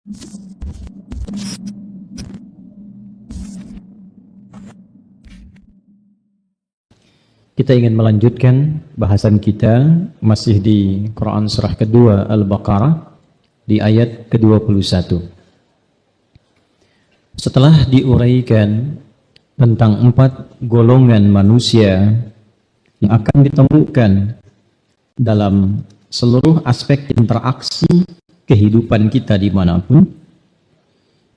Kita ingin melanjutkan bahasan kita masih di Quran surah kedua Al-Baqarah di ayat ke-21. Setelah diuraikan tentang 4 golongan manusia yang akan ditemukan dalam seluruh aspek interaksi kehidupan kita dimanapun,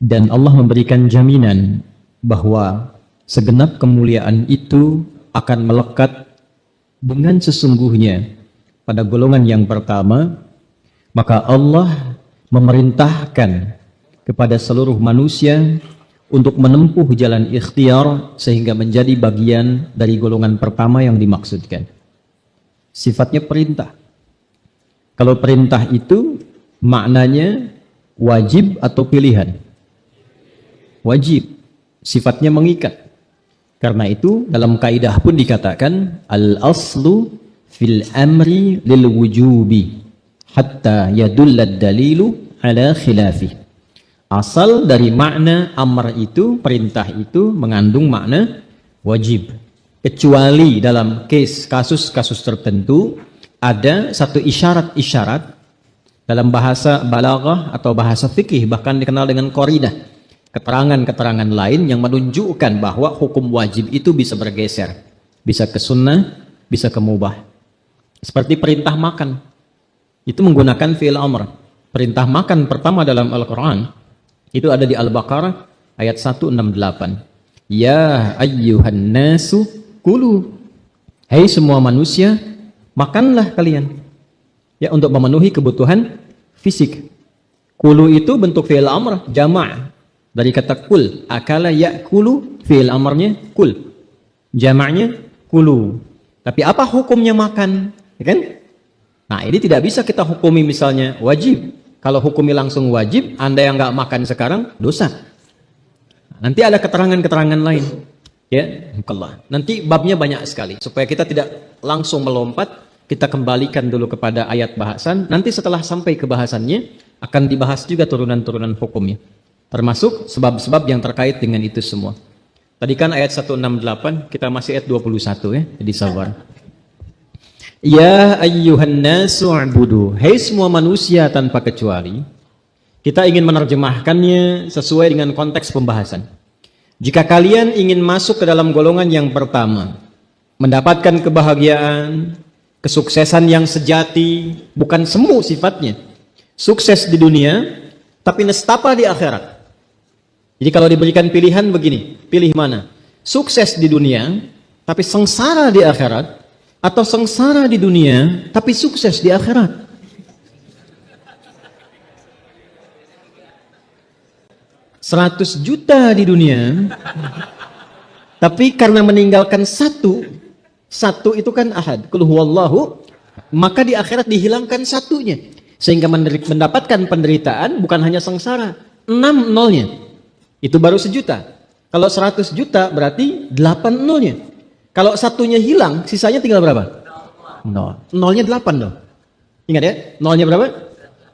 dan Allah memberikan jaminan bahwa segenap kemuliaan itu akan melekat dengan sesungguhnya pada golongan yang pertama, maka Allah memerintahkan kepada seluruh manusia untuk menempuh jalan ikhtiar sehingga menjadi bagian dari golongan pertama yang dimaksudkan. Sifatnya perintah. Kalau perintah itu maknanya wajib atau pilihan? Wajib. Sifatnya mengikat. Karena itu dalam kaidah pun dikatakan al-aslu fil amri lil wujubi hatta yadullad dalilu ala khilafi. Asal dari makna amr itu, perintah itu mengandung makna wajib. Kecuali dalam kasus-kasus tertentu ada satu isyarat-isyarat dalam bahasa balaghah atau bahasa fikih, bahkan dikenal dengan qaridah. Keterangan-keterangan lain yang menunjukkan bahwa hukum wajib itu bisa bergeser. Bisa ke sunnah, bisa ke mubah. Seperti perintah makan. Itu menggunakan fi'il amr. Perintah makan pertama dalam Al-Quran, itu ada di Al-Baqarah ayat 168. Ya ayyuhan nasu kulu. Hai semua manusia, makanlah kalian. Ya, untuk memenuhi kebutuhan fisik. Kulu itu bentuk fi'il amr, jama' dari kata kul. Akala ya'kulu, fi'il amrnya kul, jamaknya kulu. Tapi apa hukumnya makan, ya kan? Nah, ini tidak bisa kita hukumi misalnya wajib. Kalau hukumi langsung wajib, Anda yang nggak makan sekarang dosa. Nanti ada keterangan-keterangan lain, ya. Allah. Nanti babnya banyak sekali. Supaya kita tidak langsung melompat, kita kembalikan dulu kepada ayat bahasan. Nanti setelah sampai ke bahasannya akan dibahas juga turunan-turunan hukumnya. Termasuk sebab-sebab yang terkait dengan itu semua. Tadi kan ayat 168, kita masih ayat 21 ya, jadi sabar. Ya ayyuhan nasu u'budu. Hai semua manusia tanpa kecuali. Kita ingin menerjemahkannya sesuai dengan konteks pembahasan. Jika kalian ingin masuk ke dalam golongan yang pertama, mendapatkan kebahagiaan, kesuksesan yang sejati, bukan semu sifatnya. Sukses di dunia, tapi nestapa di akhirat. Jadi kalau diberikan pilihan begini, pilih mana? Sukses di dunia, tapi sengsara di akhirat, atau sengsara di dunia, tapi sukses di akhirat? 100 juta di dunia, tapi karena meninggalkan satu itu kan ahad, qul huwallahu, maka di akhirat dihilangkan satunya. Sehingga mendapatkan penderitaan bukan hanya sengsara, 6 nolnya. Itu baru 1 juta. Kalau 100 juta berarti 8 nolnya. Kalau satunya hilang, sisanya tinggal berapa? 0. Nolnya 8 dong. Ingat ya, nolnya berapa?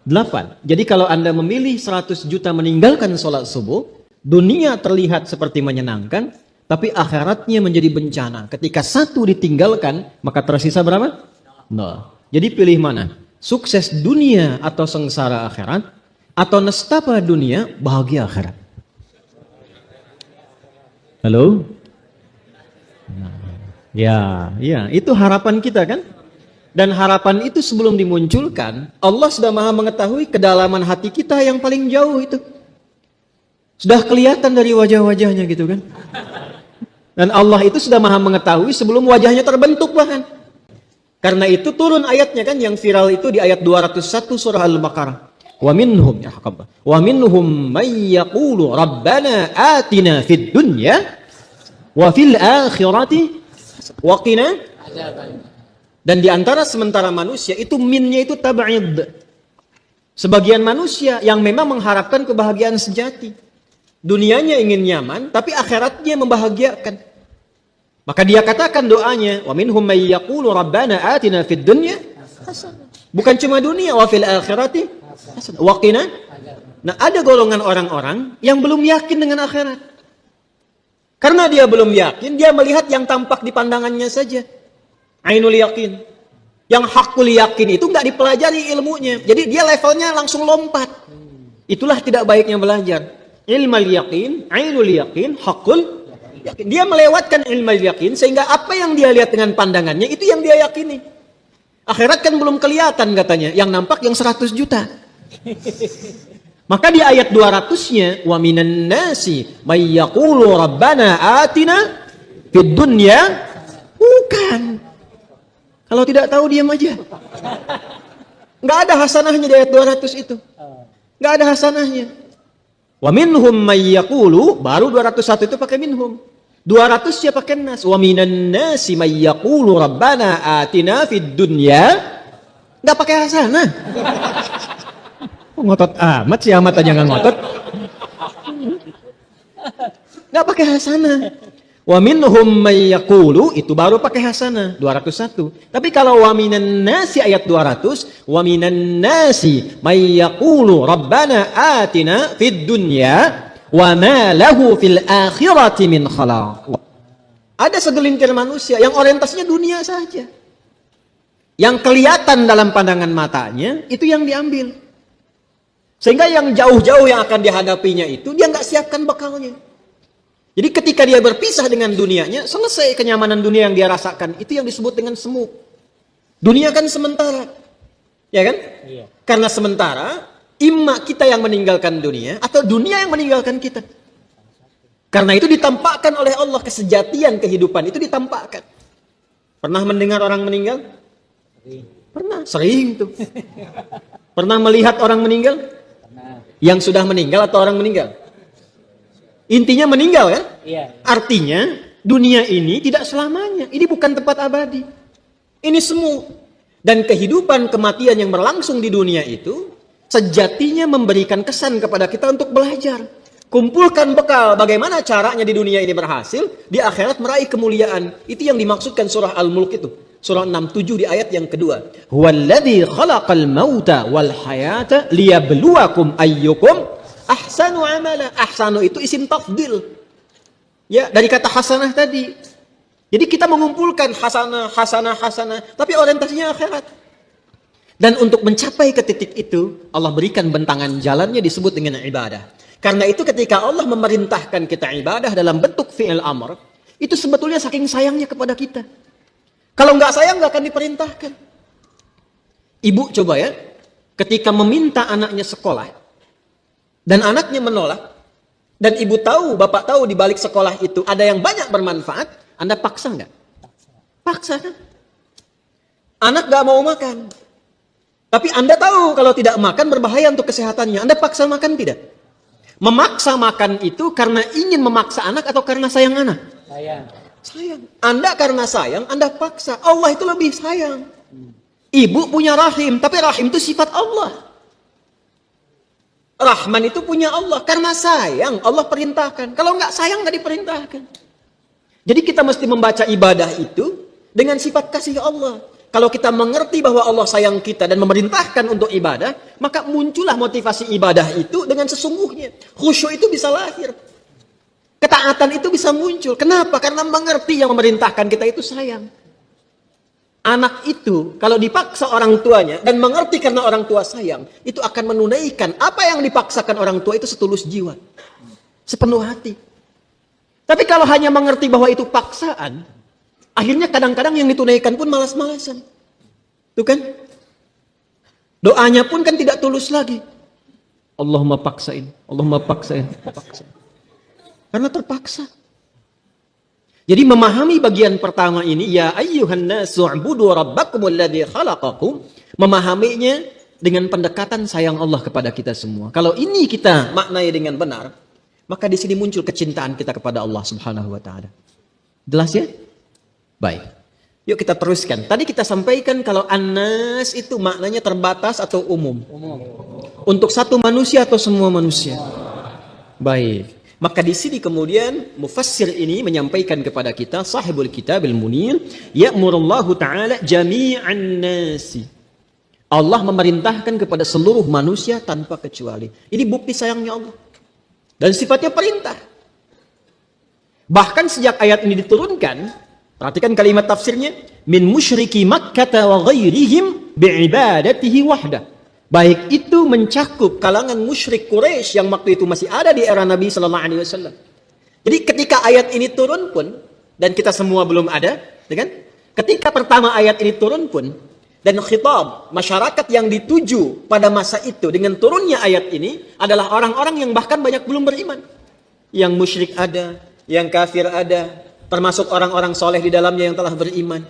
8. Jadi kalau Anda memilih 100 juta meninggalkan sholat subuh, dunia terlihat seperti menyenangkan, tapi akhiratnya menjadi bencana. Ketika satu ditinggalkan, maka tersisa berapa? 0. Jadi pilih mana? Sukses dunia atau sengsara akhirat, atau nestapa dunia, bahagia akhirat. Halo? Ya, itu harapan kita kan? Dan harapan itu sebelum dimunculkan, Allah sudah maha mengetahui kedalaman hati kita yang paling jauh itu. Sudah kelihatan dari wajah-wajahnya gitu kan? Dan Allah itu sudah maha mengetahui sebelum wajahnya terbentuk bahkan. Karena itu turun ayatnya kan, yang viral itu di ayat 201 surah Al-Baqarah. Wa minhum may yaqulu rabbana atina fid dunya wa fil akhirati wa qina. Dan di antara sementara manusia itu minnya itu tab'id. Sebagian manusia yang memang mengharapkan kebahagiaan sejati. Dunianya ingin nyaman, tapi akhiratnya membahagiakan. Maka dia katakan doanya, wa minhum may yaqulu rabbana atina fid dunya hasanah. Bukan cuma dunia, wa fil akhirati hasanah wa qina Nah, ada golongan orang-orang yang belum yakin dengan akhirat. Karena dia belum yakin, dia melihat yang tampak di pandangannya saja. Ainul yakin. Yang hakul yakin itu nggak dipelajari ilmunya. Jadi dia levelnya langsung lompat. Itulah tidak baiknya belajar. Ilmal yakin, ainul yakin, hakul yakin. Dia melewatkan ilmal yakin sehingga apa yang dia lihat dengan pandangannya itu yang dia yakini. Akhirat kan belum kelihatan katanya. Yang nampak yang 100 juta. Maka di ayat 200-nya, wa minan nasi may yaqulu rabbana atina fid dunya, bukan. Kalau tidak tahu diam aja. Enggak ada hasanahnya di ayat 200 itu. Enggak ada hasanahnya. Wa minhum may yaqulu, baru 201 itu pakai minhum. 200-nya pakai nas. Wa minan nasi may yaqulu rabbana atina fid dunya. Enggak pakai hasanah. Ngotot amat, si amat aja nggak ngotot. Nggak pakai hasanah. Wa minhum may yaqulu, itu baru pakai hasanah 201. Tapi kalau wa minan nasi ayat 200, wa minan nasi may yaqulu rabbana atina fid dunya wa ma lahu fil akhirati min khalaq. Ada segelintir manusia yang orientasinya dunia saja. Yang kelihatan dalam pandangan matanya itu yang diambil. Sehingga yang jauh-jauh yang akan dihadapinya itu, dia nggak siapkan bekalnya. Jadi ketika dia berpisah dengan dunianya, selesai kenyamanan dunia yang dia rasakan. Itu yang disebut dengan semu. Dunia kan sementara. Ya kan? Iya. Karena sementara, imma kita yang meninggalkan dunia, atau dunia yang meninggalkan kita. Karena itu ditampakkan oleh Allah, kesejatian kehidupan itu ditampakkan. Pernah mendengar orang meninggal? Pernah, sering tuh. Pernah melihat orang meninggal? Yang sudah meninggal atau orang meninggal? Intinya meninggal kan? Iya. Artinya dunia ini tidak selamanya. Ini bukan tempat abadi. Ini semu. Dan kehidupan kematian yang berlangsung di dunia itu sejatinya memberikan kesan kepada kita untuk belajar. Kumpulkan bekal bagaimana caranya di dunia ini berhasil, di akhirat meraih kemuliaan. Itu yang dimaksudkan surah Al-Mulk itu. Surah 67 di ayat yang kedua. Huwallazi khalaqal mauta wal hayata liyabluwakum ayyukum ahsanu amala. Ahsanu itu isim tafdil. Ya, dari kata hasanah tadi. Jadi kita mengumpulkan hasanah, tapi orientasinya akhirat. Dan untuk mencapai ke titik itu, Allah berikan bentangan jalannya disebut dengan ibadah. Karena itu ketika Allah memerintahkan kita ibadah dalam bentuk fi'il amr, itu sebetulnya saking sayangnya kepada kita. Kalau nggak sayang nggak akan diperintahkan. Ibu coba ya, ketika meminta anaknya sekolah dan anaknya menolak, dan ibu tahu, bapak tahu di balik sekolah itu ada yang banyak bermanfaat, Anda paksa nggak? Paksa kan? Anak nggak mau makan, tapi Anda tahu kalau tidak makan berbahaya untuk kesehatannya, Anda paksa makan tidak? Memaksa makan itu karena ingin memaksa anak atau karena sayang anak? Sayang. Anda karena sayang, Anda paksa. Allah itu lebih sayang. Ibu punya rahim, tapi rahim itu sifat Allah. Rahman itu punya Allah. Karena sayang, Allah perintahkan. Kalau nggak sayang, nggak diperintahkan. Jadi kita mesti membaca ibadah itu dengan sifat kasih Allah. Kalau kita mengerti bahwa Allah sayang kita dan memerintahkan untuk ibadah, maka muncullah motivasi ibadah itu dengan sesungguhnya. Khusyuk itu bisa lahir. Ketaatan itu bisa muncul. Kenapa? Karena mengerti yang memerintahkan kita itu sayang. Anak itu kalau dipaksa orang tuanya dan mengerti karena orang tua sayang, itu akan menunaikan apa yang dipaksakan orang tua itu setulus jiwa. Sepenuh hati. Tapi kalau hanya mengerti bahwa itu paksaan, akhirnya kadang-kadang yang ditunaikan pun malas-malasan. Tuh kan? Doanya pun kan tidak tulus lagi. Allahumma paksain, Allahumma paksain, paksain. Karena terpaksa. Jadi memahami bagian pertama ini, ya ayyuhan nasu u'budu rabbakumul ladzi khalaqakum, memahaminya dengan pendekatan sayang Allah kepada kita semua. Kalau ini kita maknai dengan benar, maka di sini muncul kecintaan kita kepada Allah Subhanahu wa taala. Jelas ya? Baik. Yuk kita teruskan. Tadi kita sampaikan kalau an-nas itu maknanya terbatas atau umum. Untuk satu manusia atau semua manusia. Baik. Maka di sini kemudian mufassir ini menyampaikan kepada kita sahibul kitabil munir, ya'murullahu ta'ala jami'an nasi. Allah memerintahkan kepada seluruh manusia tanpa kecuali. Ini bukti sayangnya Allah. Dan sifatnya perintah. Bahkan sejak ayat ini diturunkan, perhatikan kalimat tafsirnya, min musyriki Makkah wa ghairihim bi'ibadatihi wahdah. Baik itu mencakup kalangan musyrik Quraisy yang waktu itu masih ada di era Nabi sallallahu alaihi wasallam. Jadi ketika ayat ini turun pun, dan kita semua belum ada, ya kan? Ketika pertama ayat ini turun pun, dan khitab masyarakat yang dituju pada masa itu dengan turunnya ayat ini adalah orang-orang yang bahkan banyak belum beriman. Yang musyrik ada, yang kafir ada, termasuk orang-orang soleh di dalamnya yang telah beriman.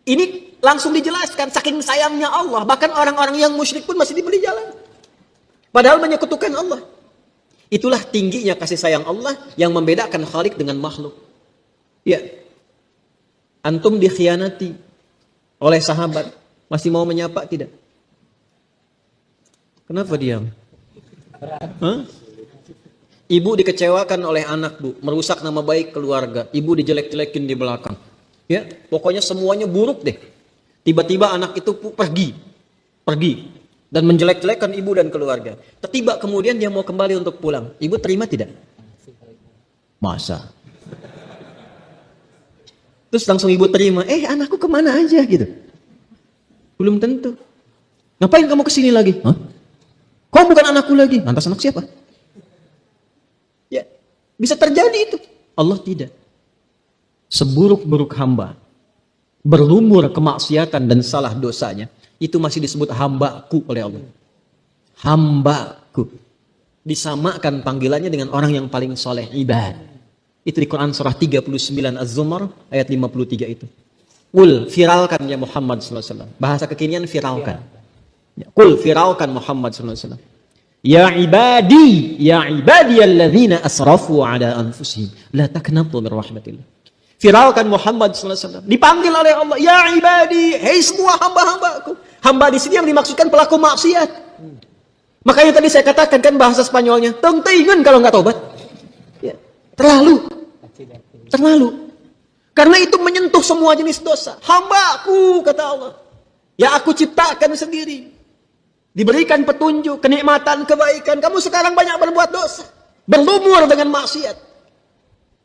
Ini langsung dijelaskan, saking sayangnya Allah. Bahkan orang-orang yang musyrik pun masih diberi jalan. Padahal menyekutukan Allah. Itulah tingginya kasih sayang Allah yang membedakan Khalik dengan makhluk. Ya, antum dikhianati oleh sahabat. Masih mau menyapa tidak? Kenapa diam? Hah? Ibu dikecewakan oleh anak, Bu, merusak nama baik keluarga. Ibu dijelek-jelekin di belakang. Ya, pokoknya semuanya buruk deh. Tiba-tiba anak itu pergi dan menjelek-jelekan ibu dan keluarga. Tiba kemudian dia mau kembali untuk pulang. Ibu terima tidak? Masa? Terus langsung ibu terima. Anakku kemana aja gitu? Belum tentu. Ngapain kamu kesini lagi? Hah? Kau bukan anakku lagi. Lantas anak siapa? Ya, bisa terjadi itu. Allah tidak. Seburuk-buruk hamba, berlumur kemaksiatan dan salah dosanya, itu masih disebut hambaku oleh Allah. Hambaku. Disamakan panggilannya dengan orang yang paling soleh, ibad. Itu di Quran surah 39 Az-Zumar ayat 53 itu. Qul, viralkan ya Muhammad SAW. Bahasa kekinian viralkan. Qul, viralkan Muhammad SAW. Ya ibadiyalladzina asrafu ala anfusihim la taqnatu min rahmatillah. Viralkan Muhammad SAW. Dipanggil oleh Allah, ya ibadi, hei semua hamba-hambaku. Hamba di sini yang dimaksudkan pelaku maksiat. Makanya tadi saya katakan kan bahasa Spanyolnya, tengtingan kalau nggak tobat. Ya, terlalu. Karena itu menyentuh semua jenis dosa. Hambaku, kata Allah. Ya aku ciptakan sendiri. Diberikan petunjuk, kenikmatan, kebaikan. Kamu sekarang banyak berbuat dosa. Berlumur dengan maksiat.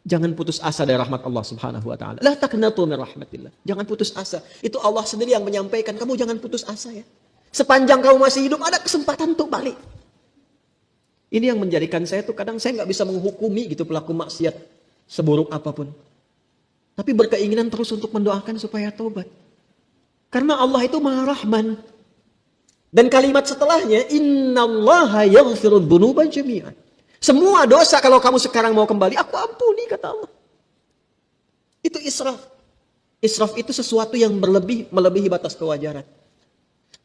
Jangan putus asa dari rahmat Allah subhanahu wa ta'ala. La taqnatu min rahmatillah. Jangan putus asa. Itu Allah sendiri yang menyampaikan. Kamu jangan putus asa ya. Sepanjang kamu masih hidup, ada kesempatan untuk balik. Ini yang menjadikan saya tuh kadang saya nggak bisa menghukumi gitu pelaku maksiat. Seburuk apapun. Tapi berkeinginan terus untuk mendoakan supaya taubat. Karena Allah itu Maha Rahman. Dan kalimat setelahnya, innallaha yaghfirudz dzunuba jami'an. Semua dosa kalau kamu sekarang mau kembali, aku ampuni, kata Allah. Itu israf. Israf itu sesuatu yang melebihi batas kewajaran.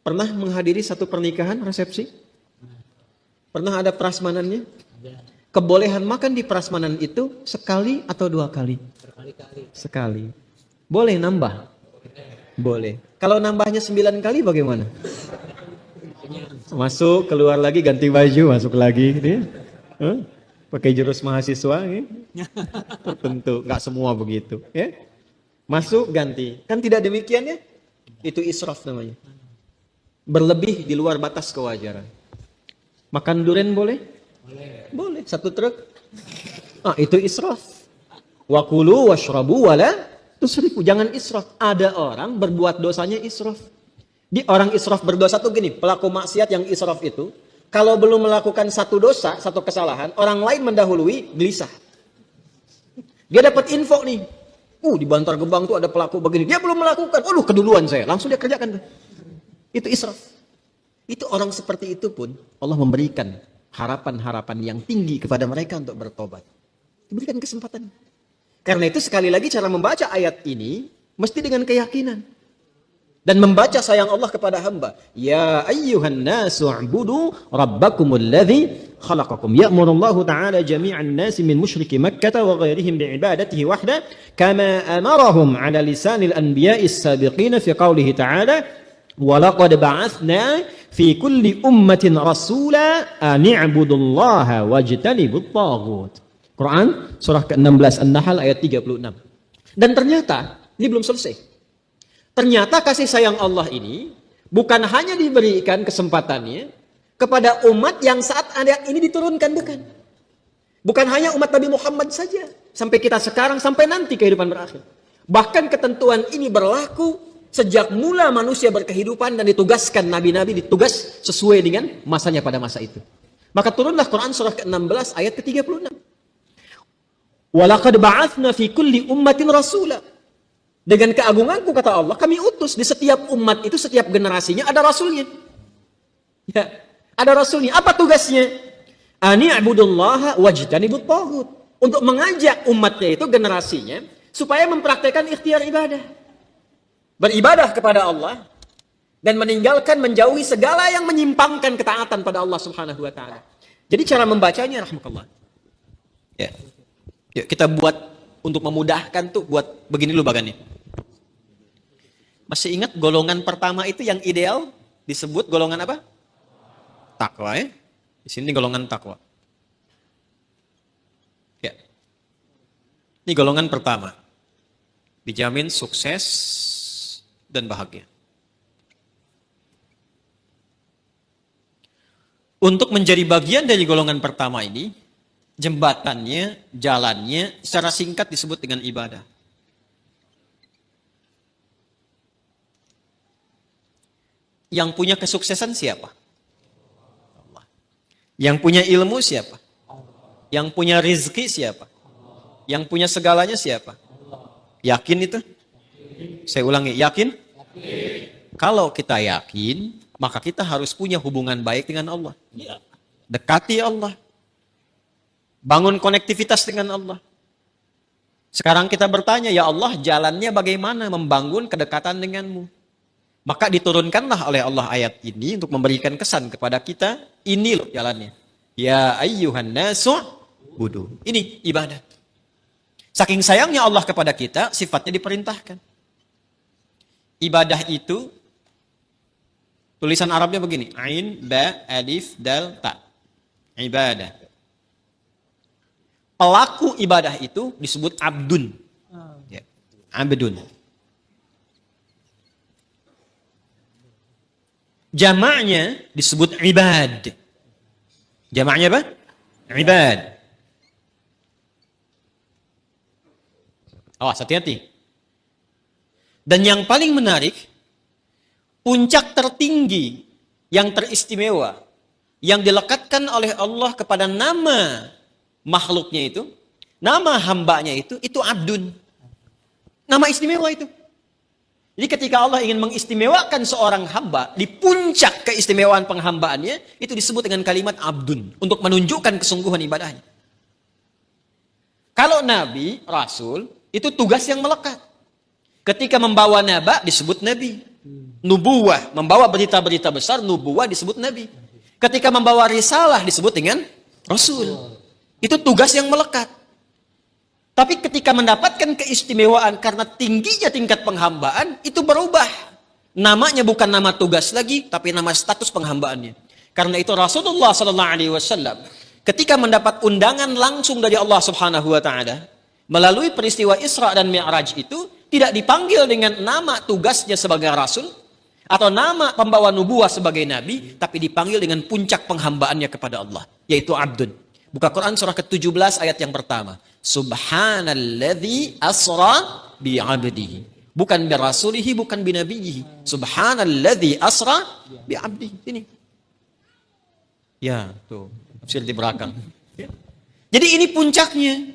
Pernah menghadiri satu pernikahan, resepsi? Pernah ada prasmanannya? Kebolehan makan di prasmanan itu sekali atau 2 kali? Sekali. Boleh nambah? Boleh. Kalau nambahnya 9 kali bagaimana? Masuk, keluar lagi, ganti baju, masuk lagi. Pakai jurus mahasiswa. Tertentu, nggak semua begitu. Ya? Masuk, ganti. Kan tidak demikian ya? Itu israf namanya. Berlebih di luar batas kewajaran. Makan durian boleh? Boleh. 1 truk. Itu israf. Wa kulu washrabu wala tusrifu. Jangan israf. Ada orang berbuat dosanya israf. Di orang israf berdosa tuh gini, pelaku maksiat yang israf itu, kalau belum melakukan satu dosa, satu kesalahan, orang lain mendahului, gelisah. Dia dapat info nih, di Bantar Gebang tuh ada pelaku begini, dia belum melakukan, keduluan saya, langsung dia kerjakan. Itu israf. Itu orang seperti itu pun, Allah memberikan harapan-harapan yang tinggi kepada mereka untuk bertobat. Diberikan kesempatan. Karena itu sekali lagi cara membaca ayat ini, mesti dengan keyakinan. Dan membaca sayang Allah kepada hamba. Ya ayyuhan nasu u'budu rabbakumul ladzi khalaqakum. Ya'murullahu ta'ala jami'an nasi min musyriki Makkah wa ghairihim bi'ibadatihi wahda kama amarahum 'ala lisanil anbiya'is sabiqin fi qawlihi ta'ala wa laqad ba'atsna fi kulli ummatin rasula an i'budullaha wajtanibut taghut. Quran surah ke-16 An-Nahl ayat 36. Dan ternyata ini belum selesai. Ternyata kasih sayang Allah ini Bukan hanya diberikan kesempatannya kepada umat yang saat ayat ini diturunkan, bukan. Bukan hanya umat Nabi Muhammad saja. Sampai kita sekarang, sampai nanti kehidupan berakhir. Bahkan ketentuan ini berlaku sejak mula manusia berkehidupan dan ditugaskan nabi-nabi, ditugas sesuai dengan masanya pada masa itu. Maka turunlah Quran surah ke-16 ayat ke-36. Walaqad ba'athna fi kulli ummatin rasula. Dengan keagunganku kata Allah, kami utus di setiap umat itu, setiap generasinya ada rasulnya. Ya, ada rasulnya. Apa tugasnya? Ani abudullaha wajtanibut taghut. Untuk mengajak umatnya itu, generasinya, supaya mempraktekkan ikhtiar ibadah. Beribadah kepada Allah dan meninggalkan, menjauhi segala yang menyimpangkan ketaatan pada Allah Subhanahu wa taala. Jadi cara membacanya rahmatullah. Ya. Yuk kita buat untuk memudahkan tuh, buat begini dulu bagannya. Masih ingat golongan pertama itu yang ideal disebut golongan apa? Takwa ya. Di sini golongan takwa. Ya. Ini golongan pertama. Dijamin sukses dan bahagia. Untuk menjadi bagian dari golongan pertama ini, jembatannya, jalannya secara singkat disebut dengan ibadah. Yang punya kesuksesan siapa? Allah. Yang punya ilmu siapa? Yang punya rizki siapa? Yang punya segalanya siapa? Yakin itu? Saya ulangi, yakin? Kalau kita yakin, maka kita harus punya hubungan baik dengan Allah. Dekati Allah. Bangun konektivitas dengan Allah. Sekarang kita bertanya, ya Allah, jalannya bagaimana membangun kedekatan denganmu? Maka diturunkanlah oleh Allah ayat ini untuk memberikan kesan kepada kita, ini loh jalannya. Ya ayyuhan nasu budu. Ini ibadah. Saking sayangnya Allah kepada kita, sifatnya diperintahkan. Ibadah itu, tulisan Arabnya begini, ain, ba, alif, dal, ta. Ibadah. Pelaku ibadah itu disebut abdun. Ya. Abdun. Jamaknya disebut ibad. Jamaknya apa? Ibad. Awas, hati-hati. Dan yang paling menarik, puncak tertinggi yang teristimewa, yang dilekatkan oleh Allah kepada nama makhluknya itu, nama hambanya itu abdun. Nama istimewa itu. Jadi ketika Allah ingin mengistimewakan seorang hamba, di puncak keistimewaan penghambaannya, itu disebut dengan kalimat abdun, untuk menunjukkan kesungguhan ibadahnya. Kalau Nabi, Rasul, itu tugas yang melekat. Ketika membawa naba, disebut Nabi. Nubuwah, membawa berita-berita besar, nubuwah disebut Nabi. Ketika membawa risalah, disebut dengan Rasul. Itu tugas yang melekat. Tapi ketika mendapatkan keistimewaan karena tingginya tingkat penghambaan, itu berubah. Namanya bukan nama tugas lagi, tapi nama status penghambaannya. Karena itu Rasulullah SAW ketika mendapat undangan langsung dari Allah Subhanahu Wa Taala melalui peristiwa Isra dan Mi'raj itu tidak dipanggil dengan nama tugasnya sebagai Rasul atau nama pembawa nubuah sebagai Nabi, tapi dipanggil dengan puncak penghambaannya kepada Allah, yaitu Abdun. Buka Quran surah ke-17 ayat yang pertama. Subhanalladzi asra bi'abdihi. Bukan birasulihi, bukan binabiyihi. Subhanalladzi asra bi'abdihi. Ini. Ya, tuh. Tafsir di belakang. Jadi ini puncaknya.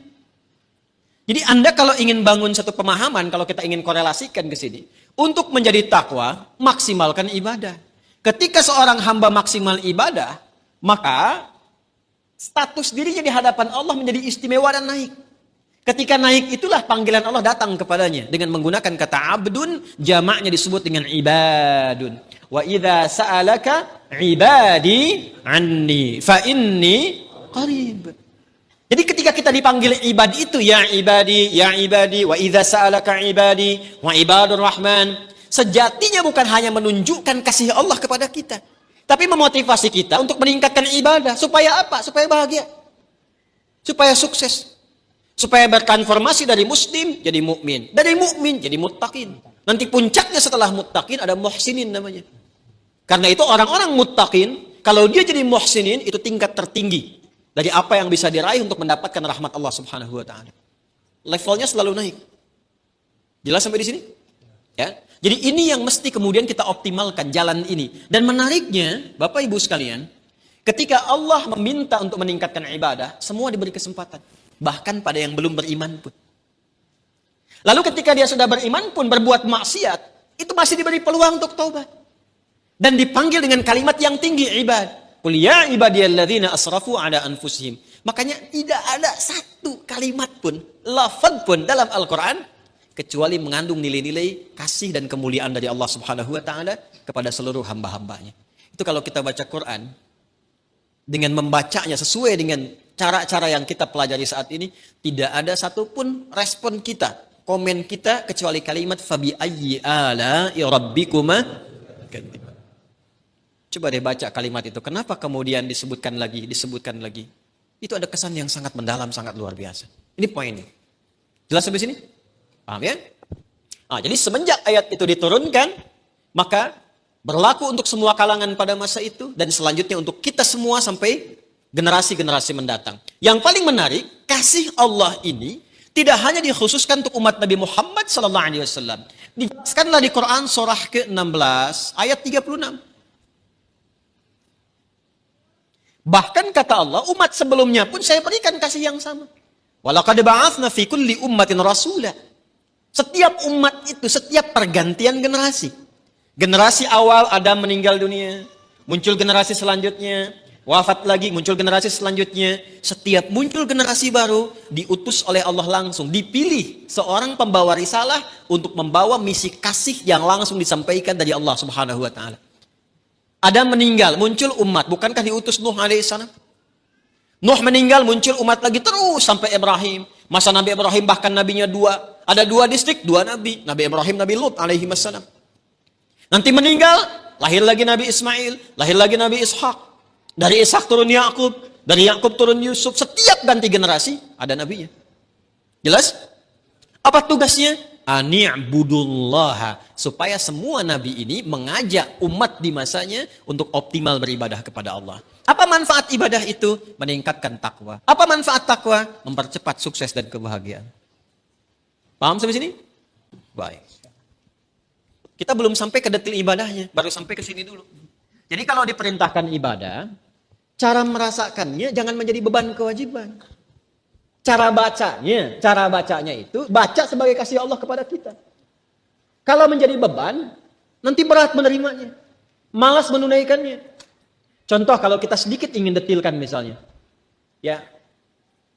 Jadi Anda kalau ingin bangun satu pemahaman, kalau kita ingin korelasikan ke sini, untuk menjadi takwa, maksimalkan ibadah. Ketika seorang hamba maksimal ibadah, maka status dirinya di hadapan Allah menjadi istimewa dan naik. Ketika naik itulah panggilan Allah datang kepadanya dengan menggunakan kata abdun, jamaknya disebut dengan ibadun. Wa idza sa'alaka ibadi anni fa inni qarib. Jadi ketika kita dipanggil ibad itu ya ibadi wa idza sa'alaka ibadi wa ibadur rahman, sejatinya bukan hanya menunjukkan kasih Allah kepada kita, tapi memotivasi kita untuk meningkatkan ibadah. Supaya apa? Supaya bahagia. Supaya sukses. Supaya bertransformasi dari muslim jadi mukmin, dari mukmin jadi muttaqin. Nanti puncaknya setelah muttaqin ada muhsinin namanya. Karena itu orang-orang muttaqin, kalau dia jadi muhsinin, itu tingkat tertinggi dari apa yang bisa diraih untuk mendapatkan rahmat Allah Subhanahu wa taala. Levelnya selalu naik. Jelas sampai di sini? Ya. Jadi ini yang mesti kemudian kita optimalkan jalan ini. Dan menariknya, Bapak Ibu sekalian, ketika Allah meminta untuk meningkatkan ibadah, semua diberi kesempatan. Bahkan pada yang belum beriman pun. Lalu ketika dia sudah beriman pun berbuat maksiat, itu masih diberi peluang untuk taubat. Dan dipanggil dengan kalimat yang tinggi, ibad. Qul ya ibadiyalladzina asrafu ala anfusihim. Makanya tidak ada satu kalimat pun, lafaz pun dalam Al-Quran, kecuali mengandung nilai-nilai kasih dan kemuliaan dari Allah Subhanahu wa taala kepada seluruh hamba-hambanya. Itu kalau kita baca Quran, dengan membacanya sesuai dengan cara-cara yang kita pelajari saat ini, tidak ada satupun respon kita, komen kita, kecuali kalimat fabi ayyi ala'i rabbikuma. Coba deh baca kalimat itu. Kenapa kemudian disebutkan lagi? Itu ada kesan yang sangat mendalam, sangat luar biasa. Ini poinnya. Jelas sampai sini? Paham ya? Jadi semenjak ayat itu diturunkan, maka berlaku untuk semua kalangan pada masa itu, dan selanjutnya untuk kita semua sampai generasi-generasi mendatang. Yang paling menarik, kasih Allah ini tidak hanya dikhususkan untuk umat Nabi Muhammad SAW. Dijelaskanlah di Quran surah ke-16 ayat 36. Bahkan kata Allah, umat sebelumnya pun saya berikan kasih yang sama. Walaqad ba'atsna fi kulli ummatin rasula. Setiap umat itu, setiap pergantian generasi. Generasi awal Adam meninggal dunia, muncul generasi selanjutnya, wafat lagi, muncul generasi selanjutnya. Setiap muncul generasi baru, diutus oleh Allah langsung, dipilih seorang pembawa risalah untuk membawa misi kasih yang langsung disampaikan dari Allah Subhanahu wa taala. Adam meninggal, muncul umat. Bukankah diutus Nuh alaihissalam? Nuh meninggal, muncul umat lagi terus sampai Ibrahim. Masa Nabi Ibrahim bahkan nabinya dua. Ada 2 distrik, 2 nabi. Nabi Ibrahim, Nabi Lut alaihissalam. Nanti meninggal, lahir lagi Nabi Ismail, lahir lagi Nabi Ishak. Dari Ishak turun Yakub, dari Yakub turun Yusuf. Setiap ganti generasi ada nabinya. Jelas? Apa tugasnya? Ani'budullaha, supaya semua nabi ini mengajak umat di masanya untuk optimal beribadah kepada Allah. Apa manfaat ibadah itu? Meningkatkan takwa. Apa manfaat takwa? Mempercepat sukses dan kebahagiaan. Paham sampai sini? Baik. Kita belum sampai ke detail ibadahnya, baru sampai ke sini dulu. Jadi kalau diperintahkan ibadah, cara merasakannya jangan menjadi beban kewajiban. Cara bacanya itu baca sebagai kasih Allah kepada kita. Kalau menjadi beban, nanti berat menerimanya, malas menunaikannya. Contoh kalau kita sedikit ingin detilkan misalnya, ya,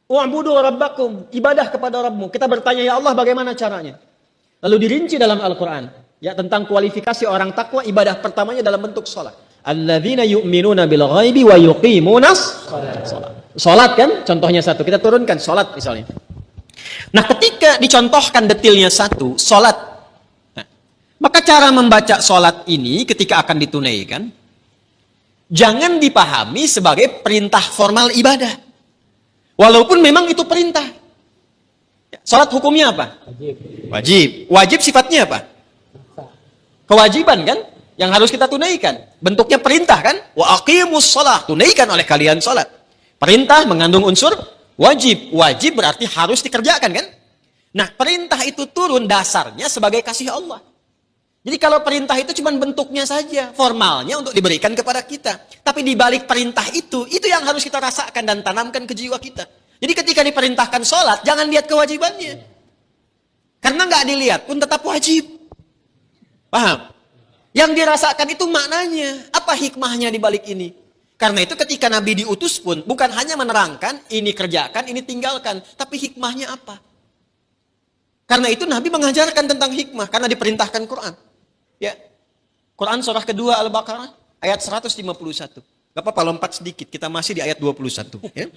wa'budu rabbakum, ibadah kepada Rabbmu. Kita bertanya, ya Allah bagaimana caranya? Lalu dirinci dalam Al-Quran, ya, tentang kualifikasi orang takwa. Ibadah pertamanya dalam bentuk sholat. Alladzina yu'minuna bil ghaibi wa yuqimunas sholat. Sholat kan, contohnya satu. Kita turunkan sholat misalnya. Nah ketika dicontohkan detailnya satu, sholat. Nah, maka cara membaca sholat ini ketika akan ditunaikan, jangan dipahami sebagai perintah formal ibadah. Walaupun memang itu perintah. Sholat hukumnya apa? Wajib. Wajib sifatnya apa? Kewajiban kan? Yang harus kita tunaikan. Bentuknya perintah kan? Wa aqimus sholat. Tunaikan oleh kalian sholat. Perintah mengandung unsur wajib. Wajib berarti harus dikerjakan kan? Nah perintah itu turun dasarnya sebagai kasih Allah. Jadi kalau perintah itu cuma bentuknya saja, formalnya untuk diberikan kepada kita. Tapi di balik perintah itu yang harus kita rasakan dan tanamkan ke jiwa kita. Jadi ketika diperintahkan sholat, jangan lihat kewajibannya. Karena nggak dilihat pun tetap wajib. Paham? Yang dirasakan itu maknanya. Apa hikmahnya di balik ini? Karena itu ketika Nabi diutus pun bukan hanya menerangkan ini kerjakan, ini tinggalkan, tapi hikmahnya apa? Karena itu Nabi mengajarkan tentang hikmah karena diperintahkan Quran. Ya. Quran surah kedua Al-Baqarah ayat 151. Gak apa-apa lompat sedikit, kita masih di ayat 21, ya.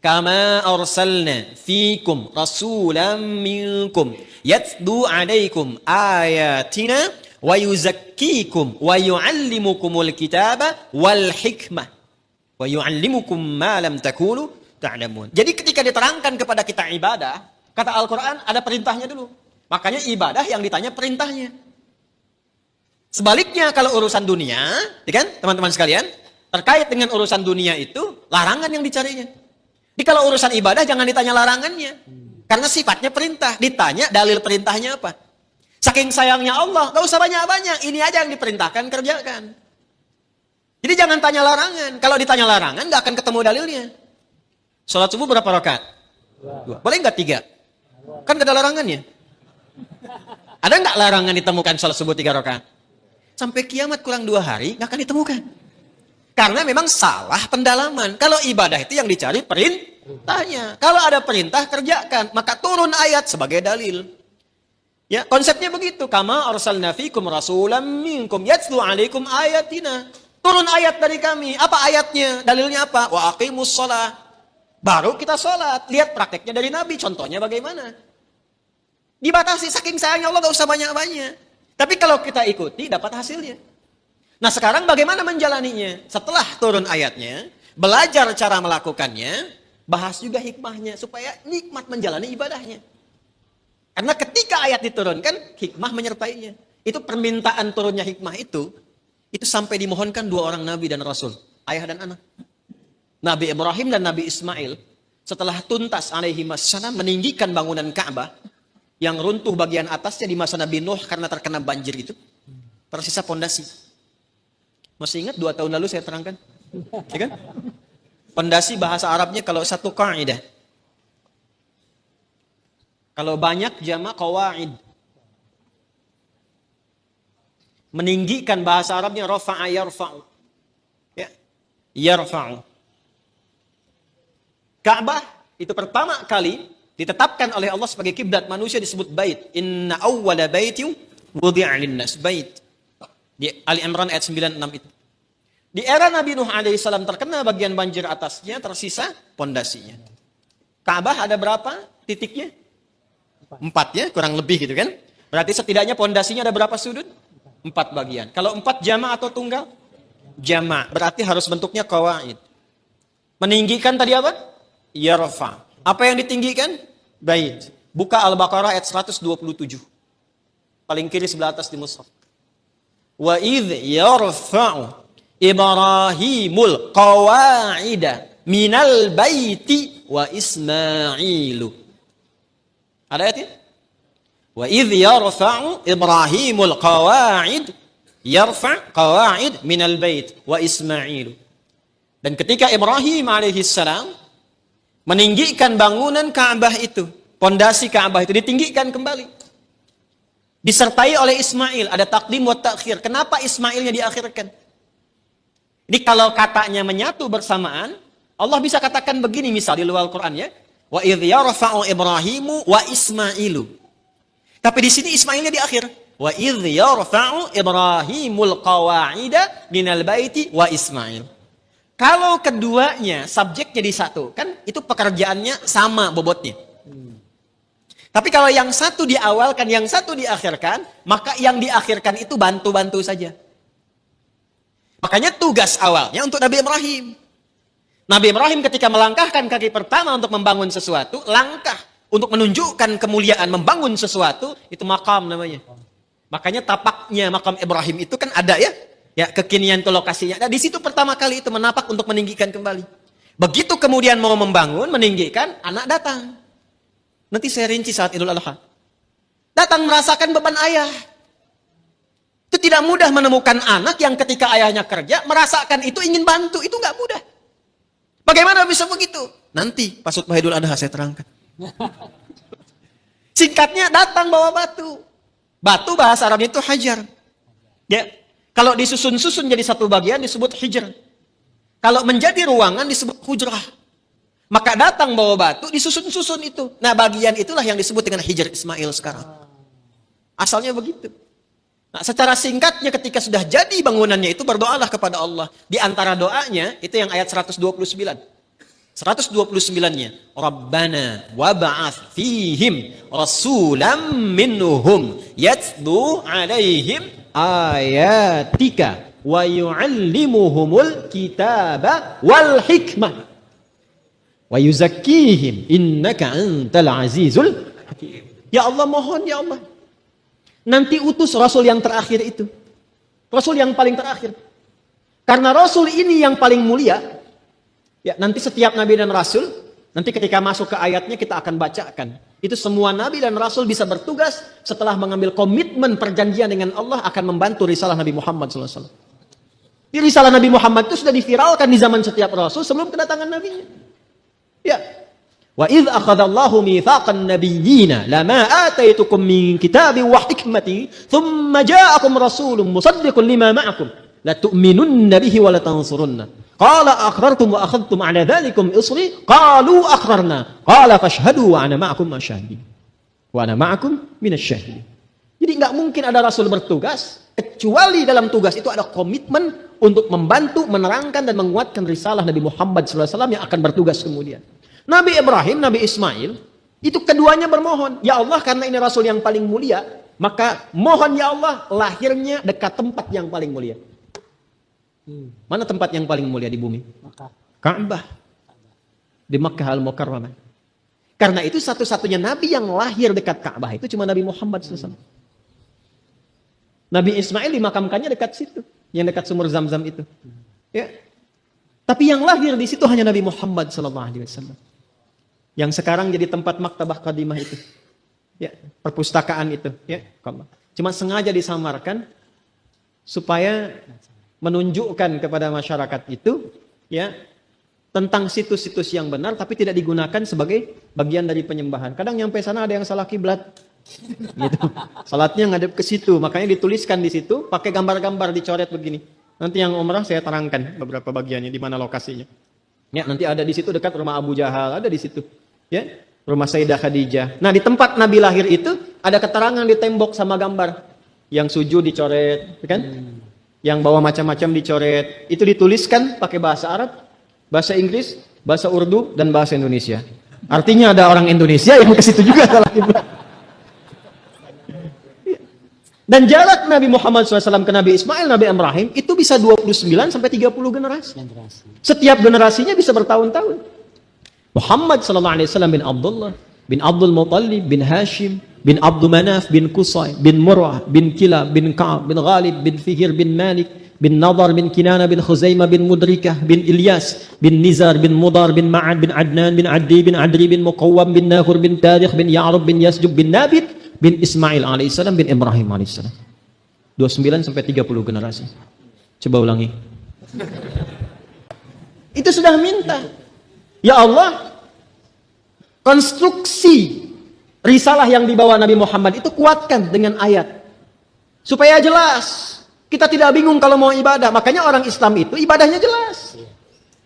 Kama arsalna fikum rasulan minkum yatlu alaikum ayatina wa yuzakkikum wa yu'allimukumul kitaba wal hikmah wa yu'allimukum ma lam takunu ta'lamun. Jadi ketika diterangkan kepada kita ibadah, kata Al-Quran ada perintahnya dulu. Makanya ibadah yang ditanya perintahnya. Sebaliknya kalau urusan dunia, ya kan teman-teman sekalian, terkait dengan urusan dunia itu larangan yang dicarinya. Jadi kalau urusan ibadah jangan ditanya larangannya. Karena sifatnya perintah, ditanya dalil perintahnya apa. Saking sayangnya Allah, gak usah banyak-banyak, ini aja yang diperintahkan kerjakan. Jadi jangan tanya larangan. Kalau ditanya larangan gak akan ketemu dalilnya. Sholat subuh berapa rakaat? 2. Boleh nggak 3? Kan gak ada larangannya. Ada nggak larangan ditemukan sholat subuh 3 rakaat? Sampai kiamat kurang 2 hari nggak akan ditemukan. Karena memang salah pendalaman. Kalau ibadah itu yang dicari perintahnya. Kalau ada perintah kerjakan, maka turun ayat sebagai dalil. Ya, konsepnya begitu. Kama arsalna fikum rasulam minkum yatlu alaikum ayatina. Turun ayat dari kami. Apa ayatnya? Dalilnya apa? Wa aqimus shalah. Baru kita sholat. Lihat prakteknya dari Nabi. Contohnya bagaimana? Dibatasi saking sayangnya Allah, gak usah banyak-banyak. Tapi kalau kita ikuti, dapat hasilnya. Nah sekarang bagaimana menjalaninya? Setelah turun ayatnya, belajar cara melakukannya, bahas juga hikmahnya, supaya nikmat menjalani ibadahnya. Karena ketika ayat diturunkan, hikmah menyertainya. Itu permintaan turunnya hikmah itu sampai dimohonkan 2 orang Nabi dan Rasul, ayah dan anak. Nabi Ibrahim dan Nabi Ismail, setelah tuntas alaihi wassalam meninggikan bangunan Ka'bah, yang runtuh bagian atasnya di masa Nabi Nuh karena terkena banjir itu, tersisa pondasi. Masih ingat 2 tahun lalu saya terangkan? Ya kan? Pondasi bahasa Arabnya kalau satu kaidah. Kalau banyak jamak qawaid. Meninggikan bahasa Arabnya rafa'a yarfa'u. Ya. Yarfa'u. Ka'bah itu pertama kali ditetapkan oleh Allah sebagai kiblat manusia disebut bait. Inna awwala baitin wudi'a lin-nas, bait. Di Ali Imran ayat 96 itu. Di era Nabi Nuh alaihissalam terkena bagian banjir atasnya, tersisa pondasinya. Ka'bah ada berapa titiknya? 4 ya, kurang lebih gitu kan. Berarti setidaknya pondasinya ada berapa sudut? 4 bagian. Kalau 4 jama' atau tunggal? Jama'. Berarti harus bentuknya qawaid. Meninggikan tadi apa? Yarfa'. Apa yang ditinggikan? Bait. Buka Al-Baqarah ayat 127. Paling kiri sebelah atas di mushaf. Wa idh yarfa'u Ibrahimul qawa'ida minal baiti wa Ismailu. Ada ayatnya? Wa idh yarfa'u Ibrahimul qawa'id minal bait wa Ismailu. Dan ketika Ibrahim alaihissalam meninggikan bangunan Ka'bah itu, pondasi Ka'bah itu ditinggikan kembali. Disertai oleh Ismail, ada takdim wa ta'khir. Kenapa Ismailnya diakhirkan? Jadi kalau katanya menyatu bersamaan, Allah bisa katakan begini misal di luar Al-Qur'an ya. Wa idh yarfa'u Ibrahimu wa Ismailu. Tapi di sini Ismailnya di akhir. Wa idh yarfa'u Ibrahimul qawa'ida minal baiti wa Ismail. Kalau keduanya subjeknya disatukan, itu pekerjaannya sama bobotnya. Tapi kalau yang satu diawalkan, yang satu diakhirkan, maka yang diakhirkan itu bantu-bantu saja. Makanya tugas awalnya untuk Nabi Ibrahim. Nabi Ibrahim ketika melangkahkan kaki pertama untuk membangun sesuatu, langkah untuk menunjukkan kemuliaan membangun sesuatu, itu makam namanya. Makanya tapaknya makam Ibrahim itu kan ada ya. Ya, kekinian itu lokasinya. Nah, di situ pertama kali itu menapak untuk meninggikan kembali. Begitu kemudian mau membangun, meninggikan, anak datang. Nanti saya rinci saat Idul Adha. Datang merasakan beban ayah. Itu tidak mudah menemukan anak yang ketika ayahnya kerja, merasakan itu ingin bantu. Itu nggak mudah. Bagaimana bisa begitu? Nanti pas khutbah Idul Adha saya terangkan. Singkatnya datang bawa batu. Batu bahasa Arabnya itu hajar. Ya. Kalau disusun-susun jadi satu bagian disebut hijr. Kalau menjadi ruangan disebut hujrah. Maka datang bawa batu disusun-susun itu. Nah bagian itulah yang disebut dengan hijr Ismail sekarang. Asalnya begitu. Nah secara singkatnya ketika sudah jadi bangunannya itu berdoalah kepada Allah. Di antara doanya itu yang ayat 129. 129-nya. Rabbana wab'ath fihim rasulam minhum yatlu alaihim ayatika wa yu'allimuhumul kitaba wal hikmah wa yuzakkihim innaka antal azizul hakim. Ya Allah mohon ya Allah. Nanti utus rasul yang terakhir itu. Rasul yang paling terakhir. Karena Rasul ini yang paling mulia, ya nanti setiap Nabi dan Rasul, nanti ketika masuk ke ayatnya kita akan bacakan. Itu semua Nabi dan Rasul bisa bertugas setelah mengambil komitmen perjanjian dengan Allah akan membantu risalah Nabi Muhammad SAW. Di risalah Nabi Muhammad itu sudah diviralkan di zaman setiap Rasul sebelum kedatangan Nabinya. Ya. Wa idh akhadallahu mitsaqan nabiyyina lama ataitukum min kitabin wa hikmatin thumma ja'akum rasulun musaddiqun lima ma'akum la tu'minunna bihi wa la tansurunna qala aqrartum wa akhadhtum 'ala dhalikum isri qalu aqrarna qala fashhadu wa ana ma'akum masyahidin wa ana ma'akum minasyahidin. Jadi enggak mungkin ada rasul bertugas kecuali dalam tugas itu ada komitmen untuk membantu menerangkan dan menguatkan risalah Nabi Muhammad SAW yang akan bertugas kemudian. Nabi Ibrahim, Nabi Ismail, itu keduanya bermohon, ya Allah karena ini Rasul yang paling mulia, maka mohon ya Allah lahirnya dekat tempat yang paling mulia. Mana tempat yang paling mulia di bumi? Ka'bah. Di Makkah Al-Mukarramah. Karena itu satu-satunya Nabi yang lahir dekat Ka'bah itu cuma Nabi Muhammad SAW. Nabi Ismail dimakamkannya dekat situ, yang dekat sumur Zam-Zam itu. Ya. Tapi yang lahir di situ hanya Nabi Muhammad SAW. Yang sekarang jadi tempat maktabah qadimah itu. Ya, perpustakaan itu, ya. Cuma sengaja disamarkan supaya menunjukkan kepada masyarakat itu ya tentang situs-situs yang benar tapi tidak digunakan sebagai bagian dari penyembahan. Kadang nyampe sana ada yang salah kiblat. Gitu. Salatnya ngadep ke situ, makanya dituliskan di situ pakai gambar-gambar dicoret begini. Nanti yang umrah saya terangkan beberapa bagiannya di mana lokasinya. Ya, nanti ada di situ dekat rumah Abu Jahal, ada di situ. Ya, rumah Sayyidah Khadijah. Nah, di tempat Nabi lahir itu ada keterangan di tembok sama gambar. Yang sujud dicoret, kan? Yang bawa macam-macam dicoret. Itu dituliskan pakai bahasa Arab, bahasa Inggris, bahasa Urdu dan bahasa Indonesia. Artinya ada orang Indonesia yang ke situ juga salah kiblat. Dan jarak Nabi Muhammad SAW ke Nabi Ismail, Nabi Ibrahim itu bisa 29 sampai 30 generasi. Setiap generasinya bisa bertahun-tahun. Muhammad SAW bin Abdullah, bin Abdul Muttalib, bin Hashim, bin Abdul Manaf, bin Qusay, bin Murrah, bin Kilab, bin Ka'ab, bin Ghalib, bin Fihir, bin Malik, bin Nadar, bin Kinana, bin Khuzaimah, bin Mudrikah, bin Ilyas, bin Nizar, bin Mudar, bin Ma'ad, bin Adnan, bin Addi, bin Adri, bin Muqawwam, bin Nakhur, bin Tarikh, bin Ya'rub, bin Yasjub, bin Nabit, bin Ismail alaihissalam, bin Ibrahim alaihissalam. 29 sampai 30 generasi. Coba ulangi. Itu sudah minta. Ya Allah, konstruksi risalah yang dibawa Nabi Muhammad itu kuatkan dengan ayat. Supaya jelas. Kita tidak bingung kalau mau ibadah. Makanya orang Islam itu ibadahnya jelas.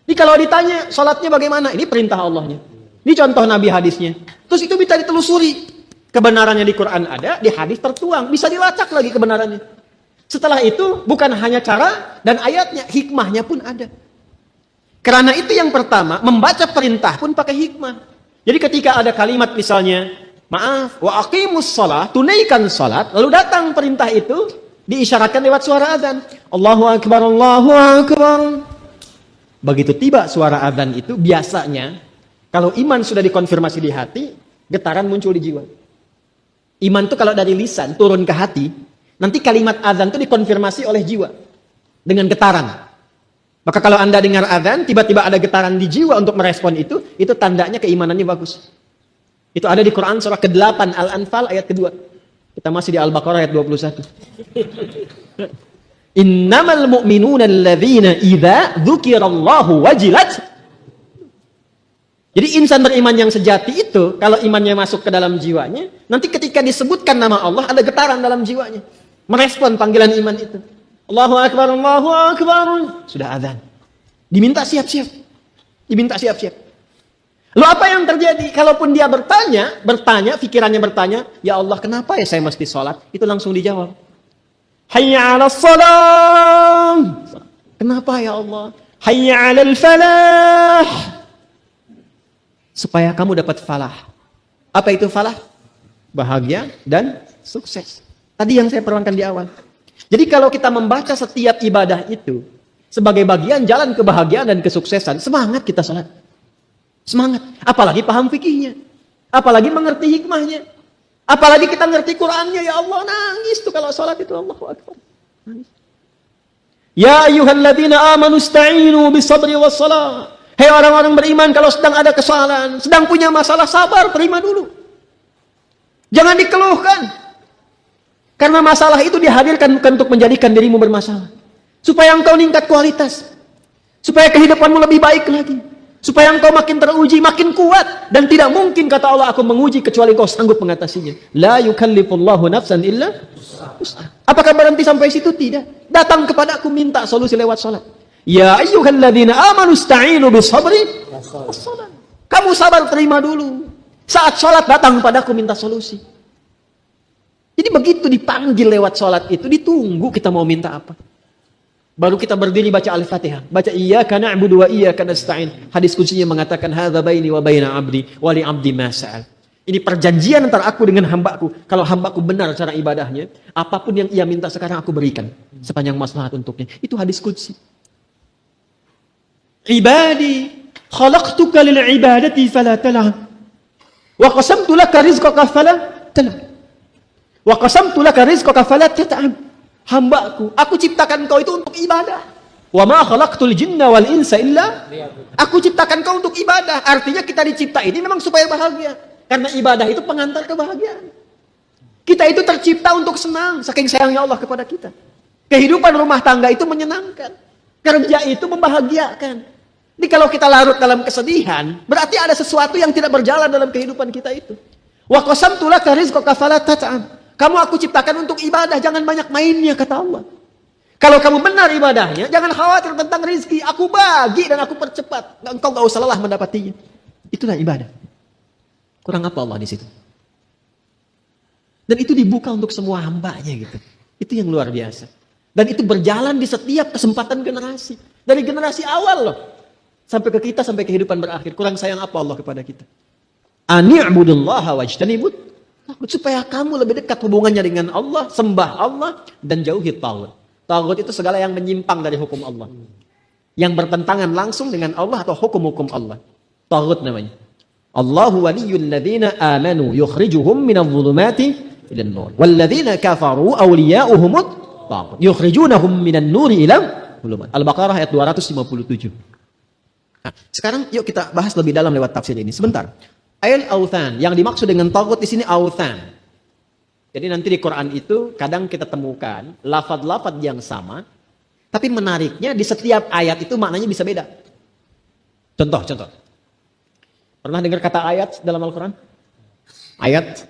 Jadi kalau ditanya, sholatnya bagaimana? Ini perintah Allahnya. Ini contoh Nabi hadisnya. Terus itu bisa ditelusuri. Kebenarannya di Quran ada, di hadis tertuang. Bisa dilacak lagi kebenarannya. Setelah itu bukan hanya cara dan ayatnya, hikmahnya pun ada. Karena itu yang pertama, membaca perintah pun pakai hikmah. Jadi ketika ada kalimat misalnya, maaf, wa aqimus shalah, tunaikan salat, lalu datang perintah itu diisyaratkan lewat suara azan. Allahu akbar, Allahu akbar. Begitu tiba suara azan itu biasanya kalau iman sudah dikonfirmasi di hati, getaran muncul di jiwa. Iman itu kalau dari lisan turun ke hati, nanti kalimat azan itu dikonfirmasi oleh jiwa dengan getaran. Maka kalau Anda dengar azan, tiba-tiba ada getaran di jiwa untuk merespon itu tandanya keimanannya bagus. Itu ada di Quran surah ke-8 Al-Anfal ayat kedua. Kita masih di Al-Baqarah ayat 21. Innamal mu'minuna alladzina idza dzukirallahu wajilat. Jadi insan beriman yang sejati itu, kalau imannya masuk ke dalam jiwanya, nanti ketika disebutkan nama Allah, ada getaran dalam jiwanya. Merespon panggilan iman itu. Allahu akbar, Allahu akbar. Sudah azan. Diminta siap-siap. Diminta siap-siap. Lalu apa yang terjadi? Kalaupun dia bertanya, pikirannya bertanya, ya Allah kenapa ya saya mesti sholat? Itu langsung dijawab. Hayya 'alas salam. Kenapa ya Allah? Hayya 'alal falah. Supaya kamu dapat falah. Apa itu falah? Bahagia dan sukses. Tadi yang saya perangkan di awal. Jadi kalau kita membaca setiap ibadah itu sebagai bagian jalan kebahagiaan dan kesuksesan, semangat kita sholat. Semangat. Apalagi paham fikihnya. Apalagi mengerti hikmahnya. Apalagi kita ngerti Qur'annya, ya Allah nangis tuh kalau sholat itu Allahu Akbar. Nangis. Ya ayyuhalladzina amanu ista'inu bisabri wassalah. Hei orang-orang beriman, kalau sedang ada kesalahan, sedang punya masalah, sabar, terima dulu. Jangan dikeluhkan. Karena masalah itu dihadirkan bukan untuk menjadikan dirimu bermasalah. Supaya engkau meningkat kualitas. Supaya kehidupanmu lebih baik lagi. Supaya engkau makin teruji, makin kuat. Dan tidak mungkin, kata Allah, aku menguji kecuali engkau sanggup mengatasinya. La yukallifullahu nafsan illa usaha. Apakah berhenti sampai situ? Tidak. Datang kepada aku, minta solusi lewat salat. Ya ayyuhalladzina amanu ista'inu bisabri wassalah. Kamu sabar, terima dulu. Saat sholat datang padaku minta solusi. Jadi begitu dipanggil lewat sholat itu, ditunggu kita mau minta apa. Baru kita berdiri baca Al-Fatihah. Baca iyyaka na'budu wa iyyaka nasta'in. Hadis kuncinya mengatakan hadza baini wa baina 'abdi wa li 'abdi ma sa'al. Ini perjanjian antara aku dengan hambaku. Kalau hambaku benar cara ibadahnya, apapun yang ia minta sekarang aku berikan sepanjang maslahat untuknya. Itu hadis qudsi. Ibadi, khalaqtuka lil ibadati fala tal'ab. Wa qasamtu laka rizqaka fala tal'ab. Wa qasamtu laka rizqaka fala tat'ab. Hambaku, aku ciptakan kau itu untuk ibadah. Wa ma khalaqtul jinna wal insa illa. Aku ciptakan kau untuk ibadah. Artinya kita dicipta ini memang supaya bahagia. Karena ibadah itu pengantar kebahagiaan. Kita itu tercipta untuk senang, saking sayangnya Allah kepada kita. Kehidupan rumah tangga itu menyenangkan. Kerja itu membahagiakan. Jadi kalau kita larut dalam kesedihan, berarti ada sesuatu yang tidak berjalan dalam kehidupan kita itu. Wa qasamtu laka rizqaka fala tat'ab. Kamu aku ciptakan untuk ibadah, jangan banyak mainnya, kata Allah. Kalau kamu benar ibadahnya, jangan khawatir tentang rizki. Aku bagi dan aku percepat. Engkau gak usah lelah mendapatinya. Itulah ibadah. Kurang apa Allah di situ? Dan itu dibuka untuk semua hambanya gitu. Itu yang luar biasa. Dan itu berjalan di setiap kesempatan generasi. Dari generasi awal loh. Sampai ke kita, sampai kehidupan berakhir. Kurang sayang apa Allah kepada kita? Ani'budullaha wajtanibut. Supaya kamu lebih dekat hubungannya dengan Allah, sembah Allah, dan jauhi taghut. Taghut itu segala yang menyimpang dari hukum Allah. Yang bertentangan langsung dengan Allah atau hukum-hukum Allah. Taghut namanya. Allahu waliyyul ladzina amanu yukhrijuhum minadh dhulumati ilan nur. Walladzina kafaru awliya'uhumut taghut. Yukhrijunahum minan nuri ila dhulumat. Al-Baqarah ayat 257. Nah, sekarang yuk kita bahas lebih dalam lewat tafsir ini. Sebentar. Al-Awthan, yang dimaksud dengan taghut di sini Awthan. Jadi nanti di Quran itu kadang kita temukan lafaz-lafaz yang sama, tapi menariknya di setiap ayat itu maknanya bisa beda. Contoh. Pernah dengar kata ayat dalam Al-Quran? Ayat?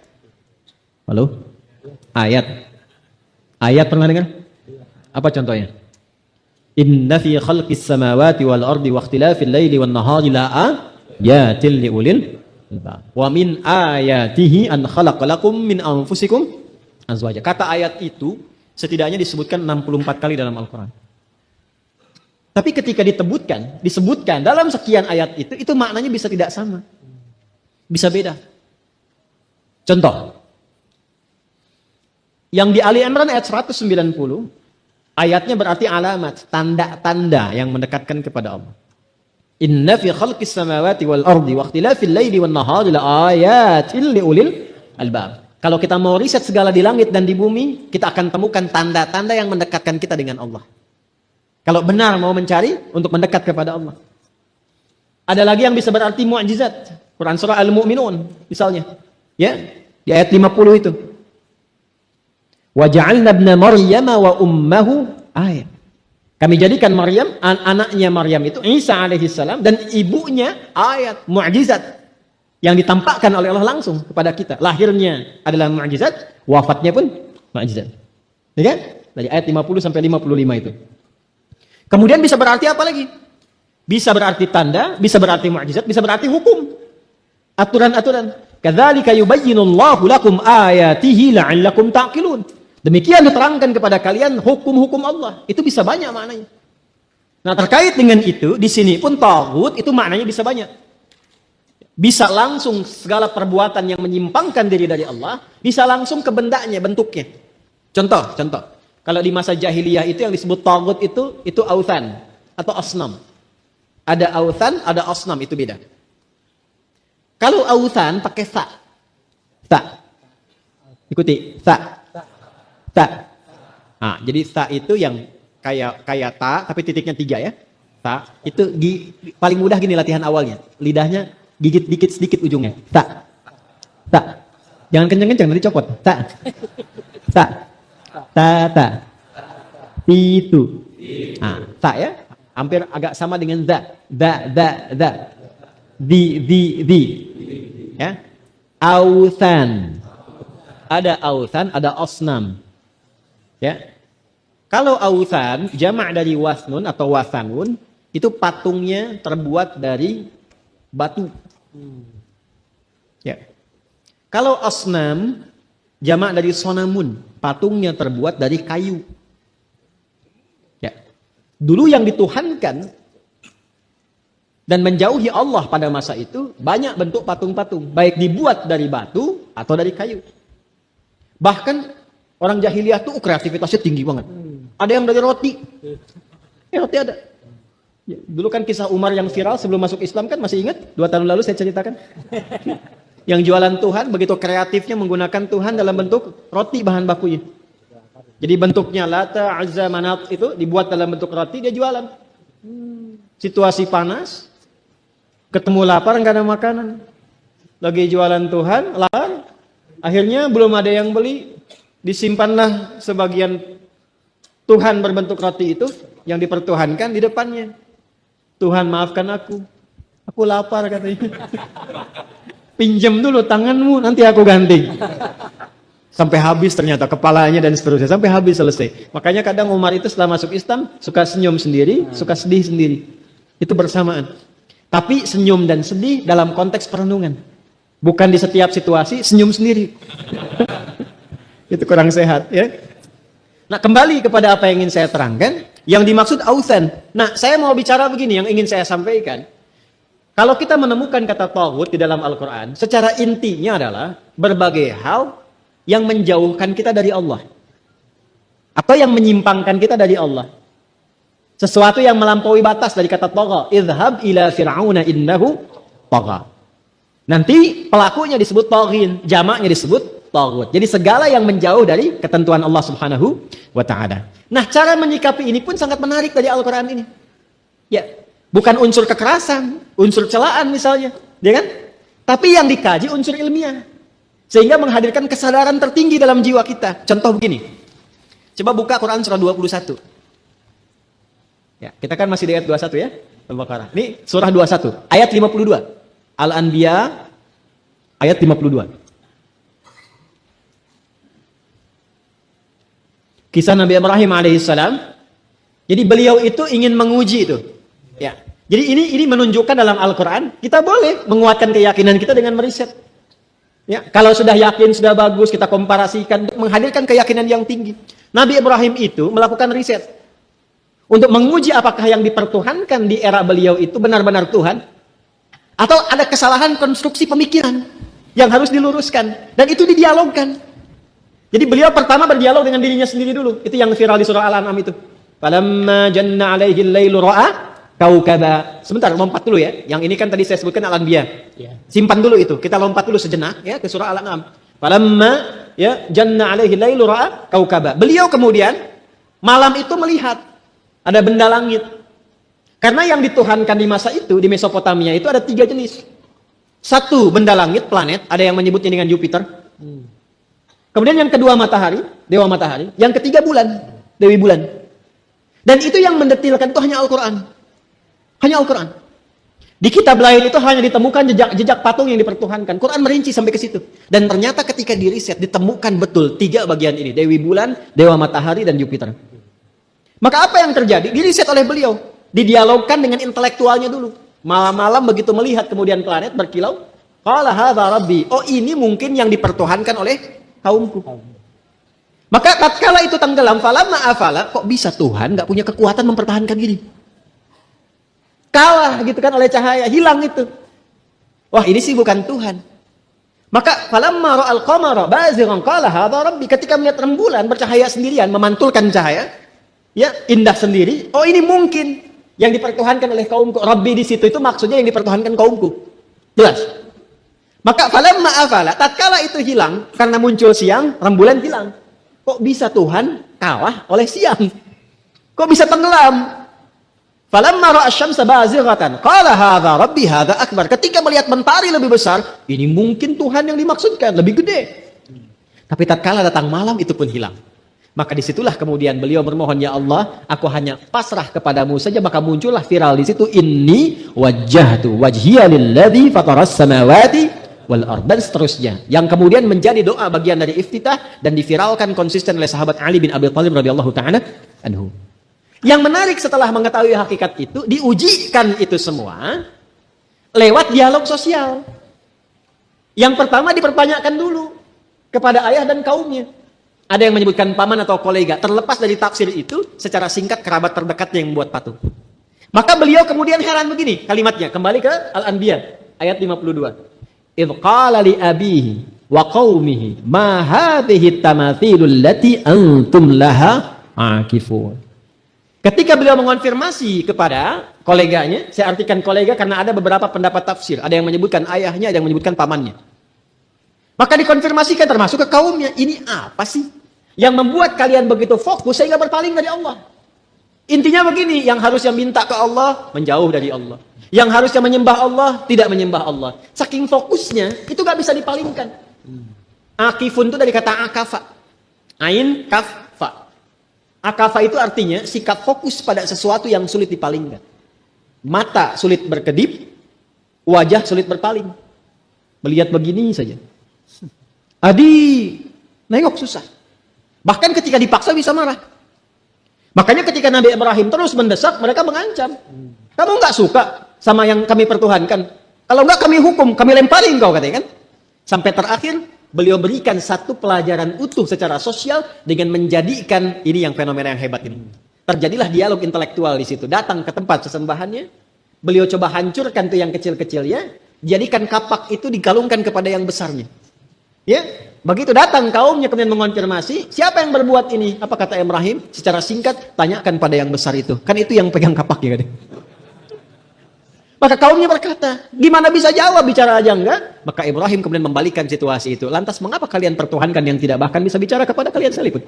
Halo? Ayat pernah dengar? Apa contohnya? Inna fi khalqis samawati wal ardi wa ikhtilafil laili wan nahari la ayatin liulil albab. Wa min ayatihi an khalaqalakum min anfusikum azwaja. Kata ayat itu setidaknya disebutkan 64 kali dalam Al-Quran. Tapi ketika disebutkan dalam sekian ayat itu maknanya bisa tidak sama. Bisa beda. Contoh. Yang di Ali Imran ayat 190 ayatnya berarti alamat, tanda-tanda yang mendekatkan kepada Allah. Inna fi khalqis samawati wal ardi wa ikhtilafil laili wan nahari la ayatin liulil albab. Kalau kita mau riset segala di langit dan di bumi, kita akan temukan tanda-tanda yang mendekatkan kita dengan Allah. Kalau benar mau mencari untuk mendekat kepada Allah. Ada lagi yang bisa berarti mukjizat. Quran surah Al-Mu'minun misalnya. Ya, di ayat 50 itu. Wa ja'alna ibna Maryam wa ummahu ayat. Kami jadikan Maryam, anaknya Maryam itu Isa alaihi salam dan ibunya ayat, mukjizat yang ditampakkan oleh Allah langsung kepada kita. Lahirnya adalah mukjizat, wafatnya pun mukjizat. Ya kan? Dari ayat 50 sampai 55 itu. Kemudian bisa berarti apa lagi? Bisa berarti tanda, bisa berarti mukjizat, bisa berarti hukum. Aturan-aturan. Kadzalika yubayyinullahu lakum ayatihi la'allakum ta'qilun. Demikian diterangkan kepada kalian hukum-hukum Allah. Itu bisa banyak maknanya. Nah, terkait dengan itu, di sini pun taghut itu maknanya bisa banyak. Bisa langsung segala perbuatan yang menyimpangkan diri dari Allah, bisa langsung ke bendanya, bentuknya. Contoh. Kalau di masa jahiliyah itu yang disebut taghut itu authan atau asnam. Ada authan, ada asnam, itu beda. Kalau authan pakai ta. Ikuti, ta. Nah, jadi ta itu yang kayak ta, tapi titiknya 3 ya. Ta. Itu paling mudah gini latihan awalnya. Lidahnya gigit dikit sedikit ujungnya. Ta. Ta. Jangan kenceng-kenceng nanti copot. Ta. Ta. Ta. Ta. Itu. Nah, ta ya. Hampir agak sama dengan za. Da. Di. Ya. Authan. Ada authan, ada osnam. Ya. Kalau authan, jamak dari wasnun atau wasanun, itu patungnya terbuat dari batu. Ya. Kalau osnam, jamak dari sonamun, patungnya terbuat dari kayu. Ya. Dulu yang dituhankan dan menjauhi Allah pada masa itu, banyak bentuk patung-patung. Baik dibuat dari batu atau dari kayu. Bahkan orang jahiliyah tuh kreativitasnya tinggi banget. Ada yang dari roti. Roti ada. Ya, dulu kan kisah Umar yang viral sebelum masuk Islam kan masih ingat? 2 tahun lalu saya ceritakan. Yang jualan Tuhan begitu kreatifnya menggunakan Tuhan dalam bentuk roti bahan bakunya. Jadi bentuknya Lata, Azza, Manat itu dibuat dalam bentuk roti, dia jualan. Situasi panas, ketemu lapar nggak ada makanan. Lagi jualan Tuhan, lapar. Akhirnya belum ada yang beli, disimpanlah sebagian Tuhan berbentuk roti itu yang dipertuhankan di depannya. Tuhan maafkan aku lapar katanya. Pinjam dulu tanganmu, nanti aku ganti. Sampai habis ternyata kepalanya dan seterusnya, sampai habis selesai. Makanya kadang Umar itu setelah masuk Islam suka senyum sendiri, suka sedih sendiri. Itu bersamaan. Tapi senyum dan sedih dalam konteks perenungan. Bukan di setiap situasi senyum sendiri. Itu kurang sehat ya. Nah, kembali kepada apa yang ingin saya terangkan, yang dimaksud authan. Nah, saya mau bicara begini yang ingin saya sampaikan. Kalau kita menemukan kata taghut di dalam Al-Qur'an, secara intinya adalah berbagai hal yang menjauhkan kita dari Allah. Atau yang menyimpangkan kita dari Allah. Sesuatu yang melampaui batas dari kata tagha. Idhhab ila fir'auna innahu tagha. Nanti pelakunya disebut taghin, jamaknya disebut taghut. Jadi segala yang menjauh dari ketentuan Allah Subhanahu wa taala. Nah, cara menyikapi ini pun sangat menarik dari Al-Qur'an ini. Ya, bukan unsur kekerasan, unsur celaan misalnya, ya kan? Tapi yang dikaji unsur ilmiah. Sehingga menghadirkan kesadaran tertinggi dalam jiwa kita. Contoh begini. Coba buka Quran surah 21. Ya, kita kan masih di ayat 21 ya, Al-Baqarah. Ini surah 21, ayat 52. Al-Anbiya ayat 52. Kisah Nabi Ibrahim alaihissalam. Jadi beliau itu ingin menguji itu. Ya. Jadi ini menunjukkan dalam Al-Quran kita boleh menguatkan keyakinan kita dengan meriset. Ya, kalau sudah yakin sudah bagus kita komparasikan untuk menghadirkan keyakinan yang tinggi. Nabi Ibrahim itu melakukan riset untuk menguji apakah yang dipertuhankan di era beliau itu benar-benar Tuhan. Atau ada kesalahan konstruksi pemikiran yang harus diluruskan. Dan itu didialogkan. Jadi beliau pertama berdialog dengan dirinya sendiri dulu. Itu yang viral di surah Al-An'am itu. Falamma janna alaihi al-lailu ra'a kaukaba. Sebentar, lompat dulu ya. Yang ini kan tadi saya sebutkan Al-Anbiya. Simpan dulu itu. Kita lompat dulu sejenak ya ke surah Al-An'am. Falamma ya janna alaihi al-lailu ra'a kaukaba. Beliau kemudian malam itu melihat ada benda langit. Karena yang dituhankan di masa itu, di Mesopotamia itu ada 3 jenis. Satu, benda langit, planet. Ada yang menyebutnya dengan Jupiter. Kemudian yang kedua matahari, dewa matahari. Yang ketiga bulan, dewi bulan. Dan itu yang mendetilkan itu hanya Al-Quran. Hanya Al-Quran. Di kitab lain itu hanya ditemukan jejak-jejak patung yang dipertuhankan. Quran merinci sampai ke situ. Dan ternyata ketika diriset, ditemukan betul 3 bagian ini. Dewi bulan, dewa matahari, dan Jupiter. Maka apa yang terjadi? Diriset oleh beliau. Didialogkan dengan intelektualnya dulu. Malam-malam begitu melihat kemudian planet berkilau. Qala hadza rabbi. Oh, ini mungkin yang dipertuhankan oleh kaumku. Maka tatkala itu tenggelam, falamma afala, kok bisa Tuhan nggak punya kekuatan mempertahankan diri? Kalah gitu kan oleh cahaya, hilang itu. Wah, ini sih bukan Tuhan. Maka falamma ra'al qamara bazighan qala hadza rabbi. Ketika melihat rembulan bercahaya sendirian, memantulkan cahaya, ya, indah sendiri. Oh, ini mungkin yang dipertuhankan oleh kaumku. Rabbi di situ itu maksudnya yang dipertuhankan kaumku. Jelas. Maka falamma afala, tatkala itu hilang karena muncul siang, rembulan hilang. Kok bisa Tuhan kalah oleh siang? Kok bisa tenggelam? Falamma ra'a asy-syamsa bazighatan qala hadza rabbi hadza akbar. Ketika melihat mentari lebih besar, ini mungkin Tuhan yang dimaksudkan, lebih gede. Tapi tatkala datang malam itu pun hilang. Maka disitulah kemudian beliau bermohon, ya Allah, aku hanya pasrah kepadamu saja. Maka muncullah viral di situ, inni wajjahtu wajhiya lilladzi fataras samawati wal ard, dan seterusnya, yang kemudian menjadi doa bagian dari iftitah dan diviralkan konsisten oleh sahabat Ali bin Abi Thalib radhiyallahu taala anhu. Yang menarik setelah mengetahui hakikat itu, diujikan itu semua lewat dialog sosial. Yang pertama dipertanyakan dulu kepada ayah dan kaumnya. Ada yang menyebutkan paman atau kolega. Terlepas dari tafsir itu, secara singkat kerabat terdekatnya yang membuat patung. Maka beliau kemudian heran begini kalimatnya. Kembali ke Al-Anbiya ayat 52. Idh qala li abihi wa qaumihi ma hadhihi tamathilul lati antum laha akifun. Ketika beliau mengonfirmasi kepada koleganya, saya artikan kolega karena ada beberapa pendapat tafsir. Ada yang menyebutkan ayahnya, ada yang menyebutkan pamannya. Maka dikonfirmasikan termasuk ke kaumnya. Ini apa sih yang membuat kalian begitu fokus sehingga berpaling dari Allah? Intinya begini, yang harusnya minta ke Allah, menjauh dari Allah. Yang harusnya menyembah Allah, tidak menyembah Allah. Saking fokusnya, itu gak bisa dipalingkan. Akifun itu dari kata akafa. Ain, kaf, fa. Akafa itu artinya sikap fokus pada sesuatu yang sulit dipalingkan. Mata sulit berkedip, wajah sulit berpaling. Melihat begini saja. Adi, nengok susah. Bahkan ketika dipaksa bisa marah. Makanya ketika Nabi Ibrahim terus mendesak, mereka mengancam. Kamu nggak suka sama yang kami pertuhankan? Kalau nggak kami hukum, kami lemparin kau, katanya kan? Sampai terakhir, beliau berikan satu pelajaran utuh secara sosial dengan menjadikan ini yang fenomena yang hebat ini. Terjadilah dialog intelektual di situ. Datang ke tempat sesembahannya, beliau coba hancurkan tuh yang kecil-kecilnya, jadikan kapak itu digalungkan kepada yang besarnya. Ya, begitu datang kaumnya kemudian mengonfirmasi, siapa yang berbuat ini? Apa kata Ibrahim? Secara singkat, tanyakan pada yang besar itu. Kan itu yang pegang kapaknya, kan? Maka kaumnya berkata, gimana bisa jawab, bicara aja enggak? Maka Ibrahim kemudian membalikkan situasi itu. Lantas mengapa kalian pertuhankan yang tidak bahkan bisa bicara kepada kalian sekalipun?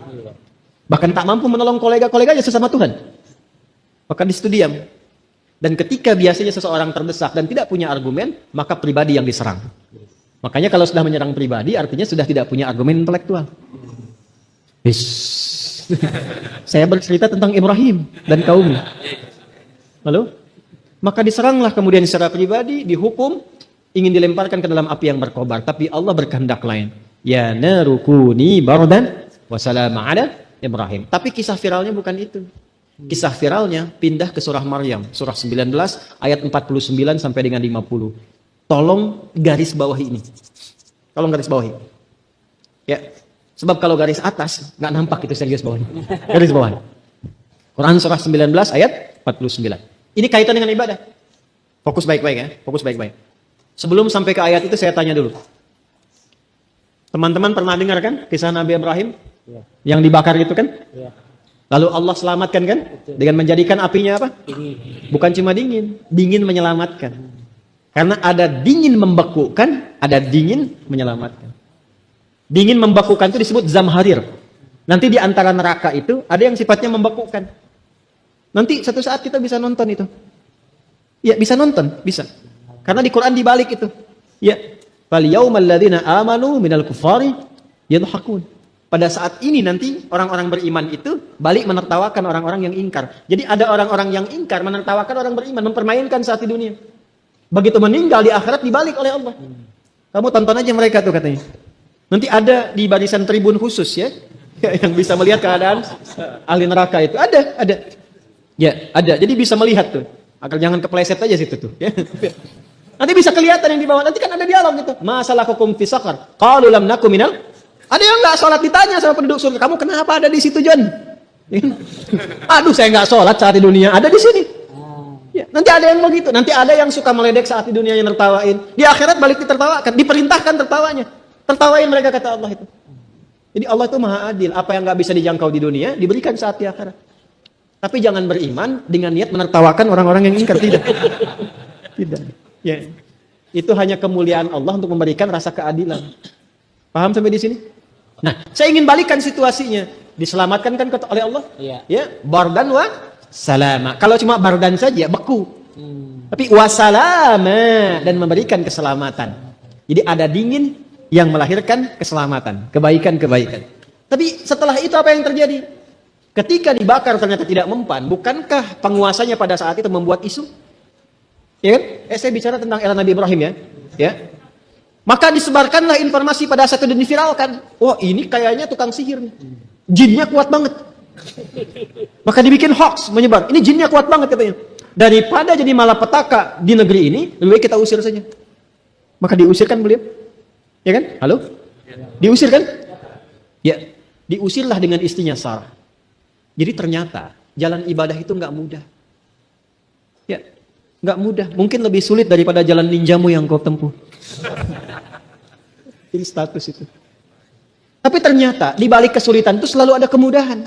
Bahkan tak mampu menolong kolega-koleganya sesama Tuhan. Maka di situ diam. Dan ketika biasanya seseorang terdesak dan tidak punya argumen, maka pribadi yang diserang. Makanya kalau sudah menyerang pribadi, artinya sudah tidak punya argumen intelektual. Saya bercerita tentang Ibrahim dan kaumnya. Lalu, maka diseranglah kemudian secara pribadi, dihukum, ingin dilemparkan ke dalam api yang berkobar. Tapi Allah berkehendak lain. Ya narukuni bardan wassalamu ala Ibrahim. Tapi kisah viralnya bukan itu. Kisah viralnya pindah ke surah Maryam, surah 19 ayat 49 sampai dengan 50. Tolong garis bawahi ini. Tolong garis bawahi. Ya. Sebab kalau garis atas nggak nampak itu serius bawahnya. Garis bawah. Quran surah 19 ayat 49. Ini kaitan dengan ibadah. Fokus baik-baik ya. Fokus baik-baik. Sebelum sampai ke ayat itu saya tanya dulu. Teman-teman pernah dengar kan kisah Nabi Ibrahim? Ya. Yang dibakar itu kan? Ya. Lalu Allah selamatkan kan? Betul. Dengan menjadikan apinya apa? Dingin. Bukan cuma dingin. Dingin menyelamatkan. Karena ada dingin membekukan, ada dingin menyelamatkan. Dingin membekukan itu disebut zamharir. Nanti di antara neraka itu ada yang sifatnya membekukan. Nanti satu saat kita bisa nonton itu. Ya, bisa nonton, bisa. Karena di Quran dibalik itu. Ya, fal yaumal ladzina amanu minal kufari yadhakun. Pada saat ini nanti orang-orang beriman itu balik menertawakan orang-orang yang ingkar. Jadi ada orang-orang yang ingkar menertawakan orang beriman, mempermainkan saat di dunia. Begitu meninggal di akhirat dibalik oleh Allah. Kamu tonton aja mereka tuh katanya. Nanti ada di barisan tribun khusus ya, yang bisa melihat keadaan ahli neraka itu. Ada. Ya, ada. Jadi bisa melihat tuh. Agar jangan kepleset aja situ tuh. Ya. Nanti bisa kelihatan yang di bawah. Nanti kan ada dialog gitu. Masalakukum fi saqar? Qalu lam nakum minal. Ada yang nggak sholat ditanya sama penduduk surga. Kamu kenapa ada di situ, John? Aduh, saya nggak sholat saat di dunia. Ada di sini. Ya, nanti ada yang begitu, nanti ada yang suka meledek saat di dunia yang tertawain. Di akhirat balik ditertawakan, diperintahkan tertawanya. Tertawain mereka kata Allah itu. Jadi Allah itu maha adil, apa yang nggak bisa dijangkau di dunia, diberikan saat di akhirat. Tapi jangan beriman dengan niat menertawakan orang-orang yang ingkar, tidak. Tidak. Ya. Itu hanya kemuliaan Allah untuk memberikan rasa keadilan. Paham sampai di sini? Nah, saya ingin balikan situasinya. diselamatkan kan oleh Allah. Iya. Ya, bardan wa salama. Kalau cuma bardan saja beku. Tapi wasalama dan memberikan keselamatan. Jadi ada dingin yang melahirkan keselamatan, kebaikan-kebaikan. Tapi setelah itu apa yang terjadi? Ketika dibakar ternyata tidak mempan, bukankah penguasanya pada saat itu membuat isu? Ya kan? Saya bicara tentang era Nabi Ibrahim ya. Ya. Maka disebarkanlah informasi pada saat itu dan diviralkan. Wah, ini kayaknya tukang sihir nih. Jinnya kuat banget. Maka dibikin hoax menyebar. Ini jinnya kuat banget katanya. Daripada jadi malapetaka di negeri ini, lebih baik kita usir saja. Maka diusirkan beliau. Ya kan? Halo? Diusir kan? Ya. Diusirlah dengan istrinya Sarah. Jadi ternyata jalan ibadah itu nggak mudah. Ya, nggak mudah. Mungkin lebih sulit daripada jalan ninjamu yang kau tempuh. Ini status itu. Tapi ternyata di balik kesulitan itu selalu ada kemudahan.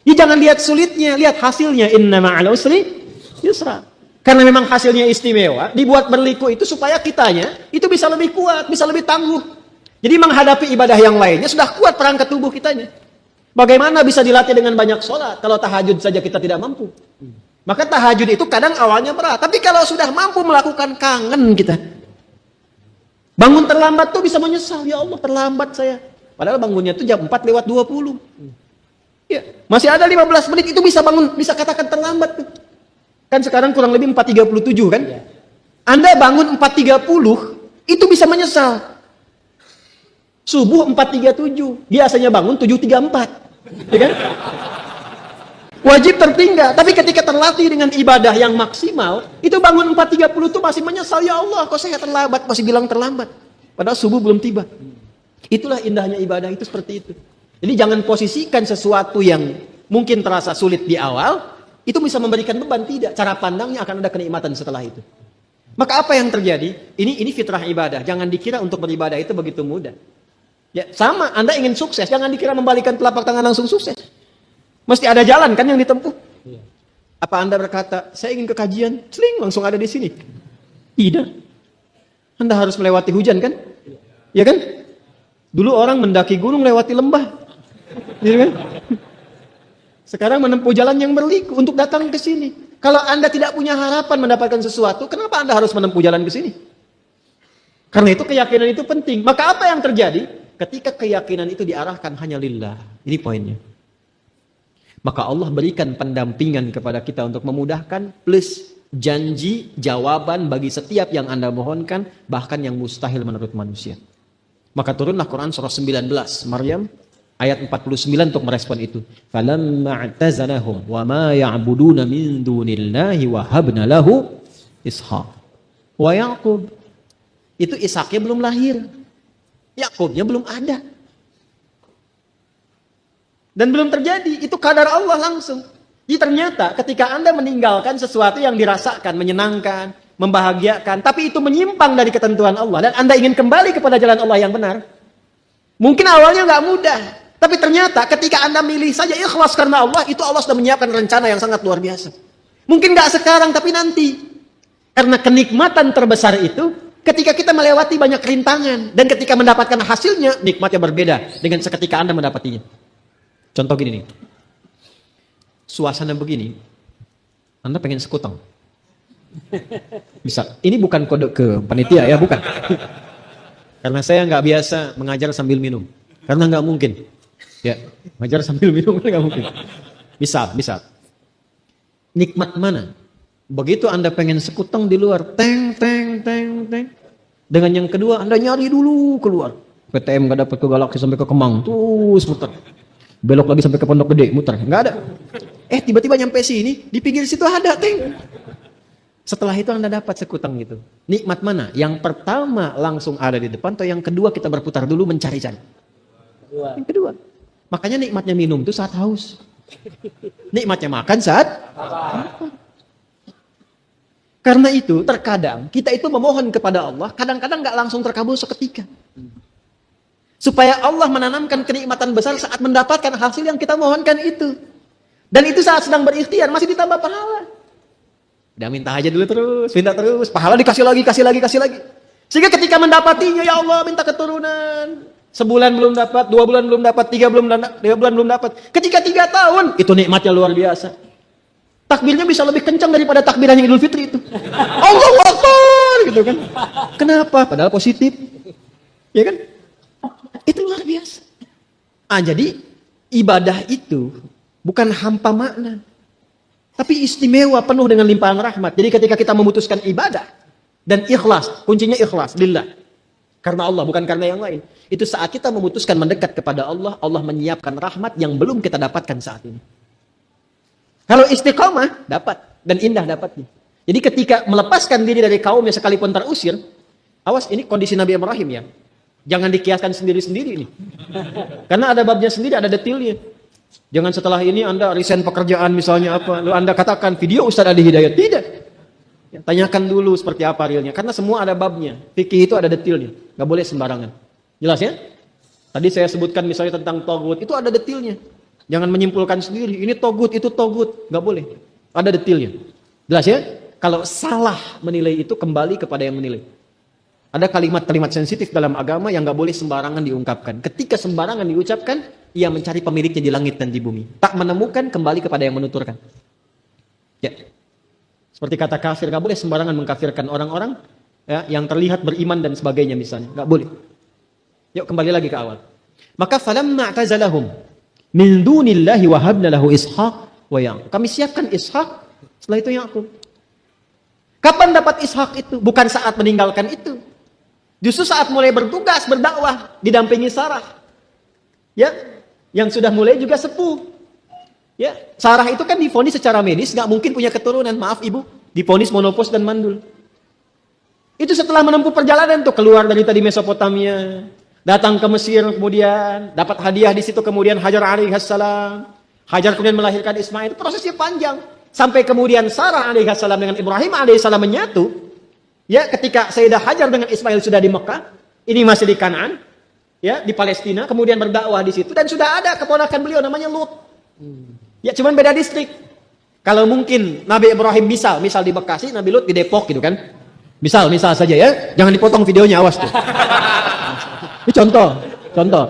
Jadi jangan lihat sulitnya, lihat hasilnya. Inna ma'al usri yusra. Karena memang hasilnya istimewa, dibuat berliku itu supaya kitanya itu bisa lebih kuat, bisa lebih tangguh. Jadi menghadapi ibadah yang lainnya sudah kuat perangkat tubuh kitanya. Bagaimana bisa dilatih dengan banyak sholat kalau tahajud saja kita tidak mampu? Maka tahajud itu kadang awalnya berat. Tapi kalau sudah mampu melakukan, kangen kita. Bangun terlambat tuh bisa menyesal. Ya Allah, terlambat saya. Padahal bangunnya tuh jam 4:20. Ya, masih ada 15 menit itu bisa bangun, bisa katakan terlambat tuh. Kan sekarang kurang lebih 4:37 kan? Anda bangun 4:30 itu bisa menyesal. Subuh 4:37, biasanya bangun 7:34. Ya kan? Wajib tertinggal, tapi ketika terlatih dengan ibadah yang maksimal, itu bangun 4:30 itu masih menyesal, ya Allah, kok saya terlambat, masih bilang terlambat. Padahal subuh belum tiba. Itulah indahnya ibadah itu seperti itu. Jadi jangan posisikan sesuatu yang mungkin terasa sulit di awal, itu bisa memberikan beban, tidak. Cara pandangnya akan ada kenikmatan setelah itu. Maka apa yang terjadi? Ini fitrah ibadah. Jangan dikira untuk beribadah itu begitu mudah. Ya, sama, Anda ingin sukses, jangan dikira membalikan telapak tangan langsung sukses. Mesti ada jalan kan yang ditempuh. Apa Anda berkata, saya ingin ke kajian, seling langsung ada di sini? Tidak. Anda harus melewati hujan kan? Ya kan? Dulu orang mendaki gunung lewati lembah. Ya kan? Sekarang menempuh jalan yang berliku untuk datang ke sini. Kalau Anda tidak punya harapan mendapatkan sesuatu, kenapa Anda harus menempuh jalan ke sini? Karena itu keyakinan itu penting. Maka apa yang terjadi? Ketika keyakinan itu diarahkan hanya lillah. Ini poinnya. Maka Allah berikan pendampingan kepada kita untuk memudahkan, plus janji, jawaban bagi setiap yang Anda mohonkan, bahkan yang mustahil menurut manusia. Maka turunlah Quran surah 19, Maryam ayat 49 untuk merespon itu. Falamma i'tazalahum wa ma ya'buduna min dunillahi wa habna lahu Ishaq wa Yaqub. Itu Ishaknya belum lahir. Yakubnya belum ada. Dan belum terjadi. Itu kadar Allah langsung. Jadi ternyata ketika Anda meninggalkan sesuatu yang dirasakan, menyenangkan, membahagiakan, tapi itu menyimpang dari ketentuan Allah, dan Anda ingin kembali kepada jalan Allah yang benar, mungkin awalnya nggak mudah. Tapi ternyata ketika Anda milih saja ikhlas karena Allah, itu Allah sudah menyiapkan rencana yang sangat luar biasa. Mungkin nggak sekarang, tapi nanti. Karena kenikmatan terbesar itu ketika kita melewati banyak rintangan, dan ketika mendapatkan hasilnya, nikmatnya berbeda dengan seketika Anda mendapatinya. Contoh gini nih, suasana begini, Anda pengen sekutang, bisa. Ini bukan kode ke panitia ya, bukan. Karena saya nggak biasa mengajar sambil minum, karena nggak mungkin. Ya, mengajar sambil minum nggak mungkin. Bisa. Nikmat mana? Begitu Anda pengen sekutang di luar, teng. Dengan yang kedua, Anda nyari dulu keluar. PTM gak dapat ke Galaksi sampai ke Kemang, terus muter. Belok lagi sampai ke Pondok Gede, muter. Nggak ada. Tiba-tiba nyampe sini, di pinggir situ ada, teng. Setelah itu Anda dapat sekutang gitu. Nikmat mana? Yang pertama langsung ada di depan, atau yang kedua kita berputar dulu mencari-cari? Yang kedua. Makanya nikmatnya minum itu saat haus. Nikmatnya makan saat lapar. Karena itu terkadang kita itu memohon kepada Allah, kadang-kadang nggak langsung terkabul seketika. Supaya Allah menanamkan kenikmatan besar saat mendapatkan hasil yang kita mohonkan itu. Dan itu saat sedang berikhtiar, masih ditambah pahala. Udah minta aja dulu terus, minta terus, pahala dikasih lagi. Sehingga ketika mendapatinya, ya Allah minta keturunan. Sebulan belum dapat, 2 bulan belum dapat, 3 bulan belum dapat. Ketika 3 tahun, itu nikmatnya luar biasa. Takbirnya bisa lebih kencang daripada takbiran Idul Fitri itu. Allahu Akbar gitu kan. Kenapa? Padahal positif. Ya kan? Itu luar biasa. Jadi ibadah itu bukan hampa makna. Tapi istimewa, penuh dengan limpahan rahmat. Jadi ketika kita memutuskan ibadah dan ikhlas, kuncinya ikhlas lillah. Karena Allah, bukan karena yang lain. Itu saat kita memutuskan mendekat kepada Allah, Allah menyiapkan rahmat yang belum kita dapatkan saat ini. Kalau istiqamah, dapat. Dan indah dapatnya. Jadi ketika melepaskan diri dari kaumnya sekalipun terusir, awas, ini kondisi Nabi Ibrahim ya. Jangan dikiaskan sendiri-sendiri ini. Karena ada babnya sendiri, ada detailnya. Jangan setelah ini Anda resign pekerjaan misalnya apa. Lalu Anda katakan video Ustaz Adi Hidayat. Tidak. Ya, tanyakan dulu seperti apa realnya. Karena semua ada babnya. Fikih itu ada detailnya. Gak boleh sembarangan. Jelas ya? Tadi saya sebutkan misalnya tentang togut. Itu ada detailnya. Jangan menyimpulkan sendiri. Ini togut, itu togut. Gak boleh. Ada detailnya. Jelas ya? Kalau salah menilai itu kembali kepada yang menilai. Ada kalimat-kalimat sensitif dalam agama yang gak boleh sembarangan diungkapkan. Ketika sembarangan diucapkan, ia mencari pemiliknya di langit dan di bumi. Tak menemukan, kembali kepada yang menuturkan. Ya. Seperti kata kafir, gak boleh sembarangan mengkafirkan orang-orang ya, yang terlihat beriman dan sebagainya misalnya. Gak boleh. Yuk kembali lagi ke awal. Maka falamma i'tazalahum min dunillahi wahabna lahu Ishaq wa Ya'qub. Kami siapkan Ishaq, setelah itu Ya'qub. Kapan dapat Ishaq itu? Bukan saat meninggalkan itu. Justru saat mulai bertugas, berdakwah, didampingi Sarah. Ya, yang sudah mulai juga sepuh. Ya, Sarah itu kan divonis secara medis, nggak mungkin punya keturunan. Maaf ibu, divonis monopos dan mandul. Itu setelah menempuh perjalanan tuh keluar dari tadi Mesopotamia, datang ke Mesir, kemudian dapat hadiah di situ, kemudian Hajar alaihissalam. Hajar kemudian melahirkan Ismail. Prosesnya panjang sampai kemudian Sarah alaihissalam dengan Ibrahim alaihissalam menyatu. Ya, ketika Sayyidah Hajar dengan Ismail sudah di Mekah, ini masih di Kanaan, ya, di Palestina, kemudian berdakwah di situ dan sudah ada keponakan beliau namanya Lut. Ya, cuman beda distrik. Kalau mungkin Nabi Ibrahim misal di Bekasi, Nabi Lut di Depok gitu kan. Misal saja ya, jangan dipotong videonya, awas tuh. Ini contoh.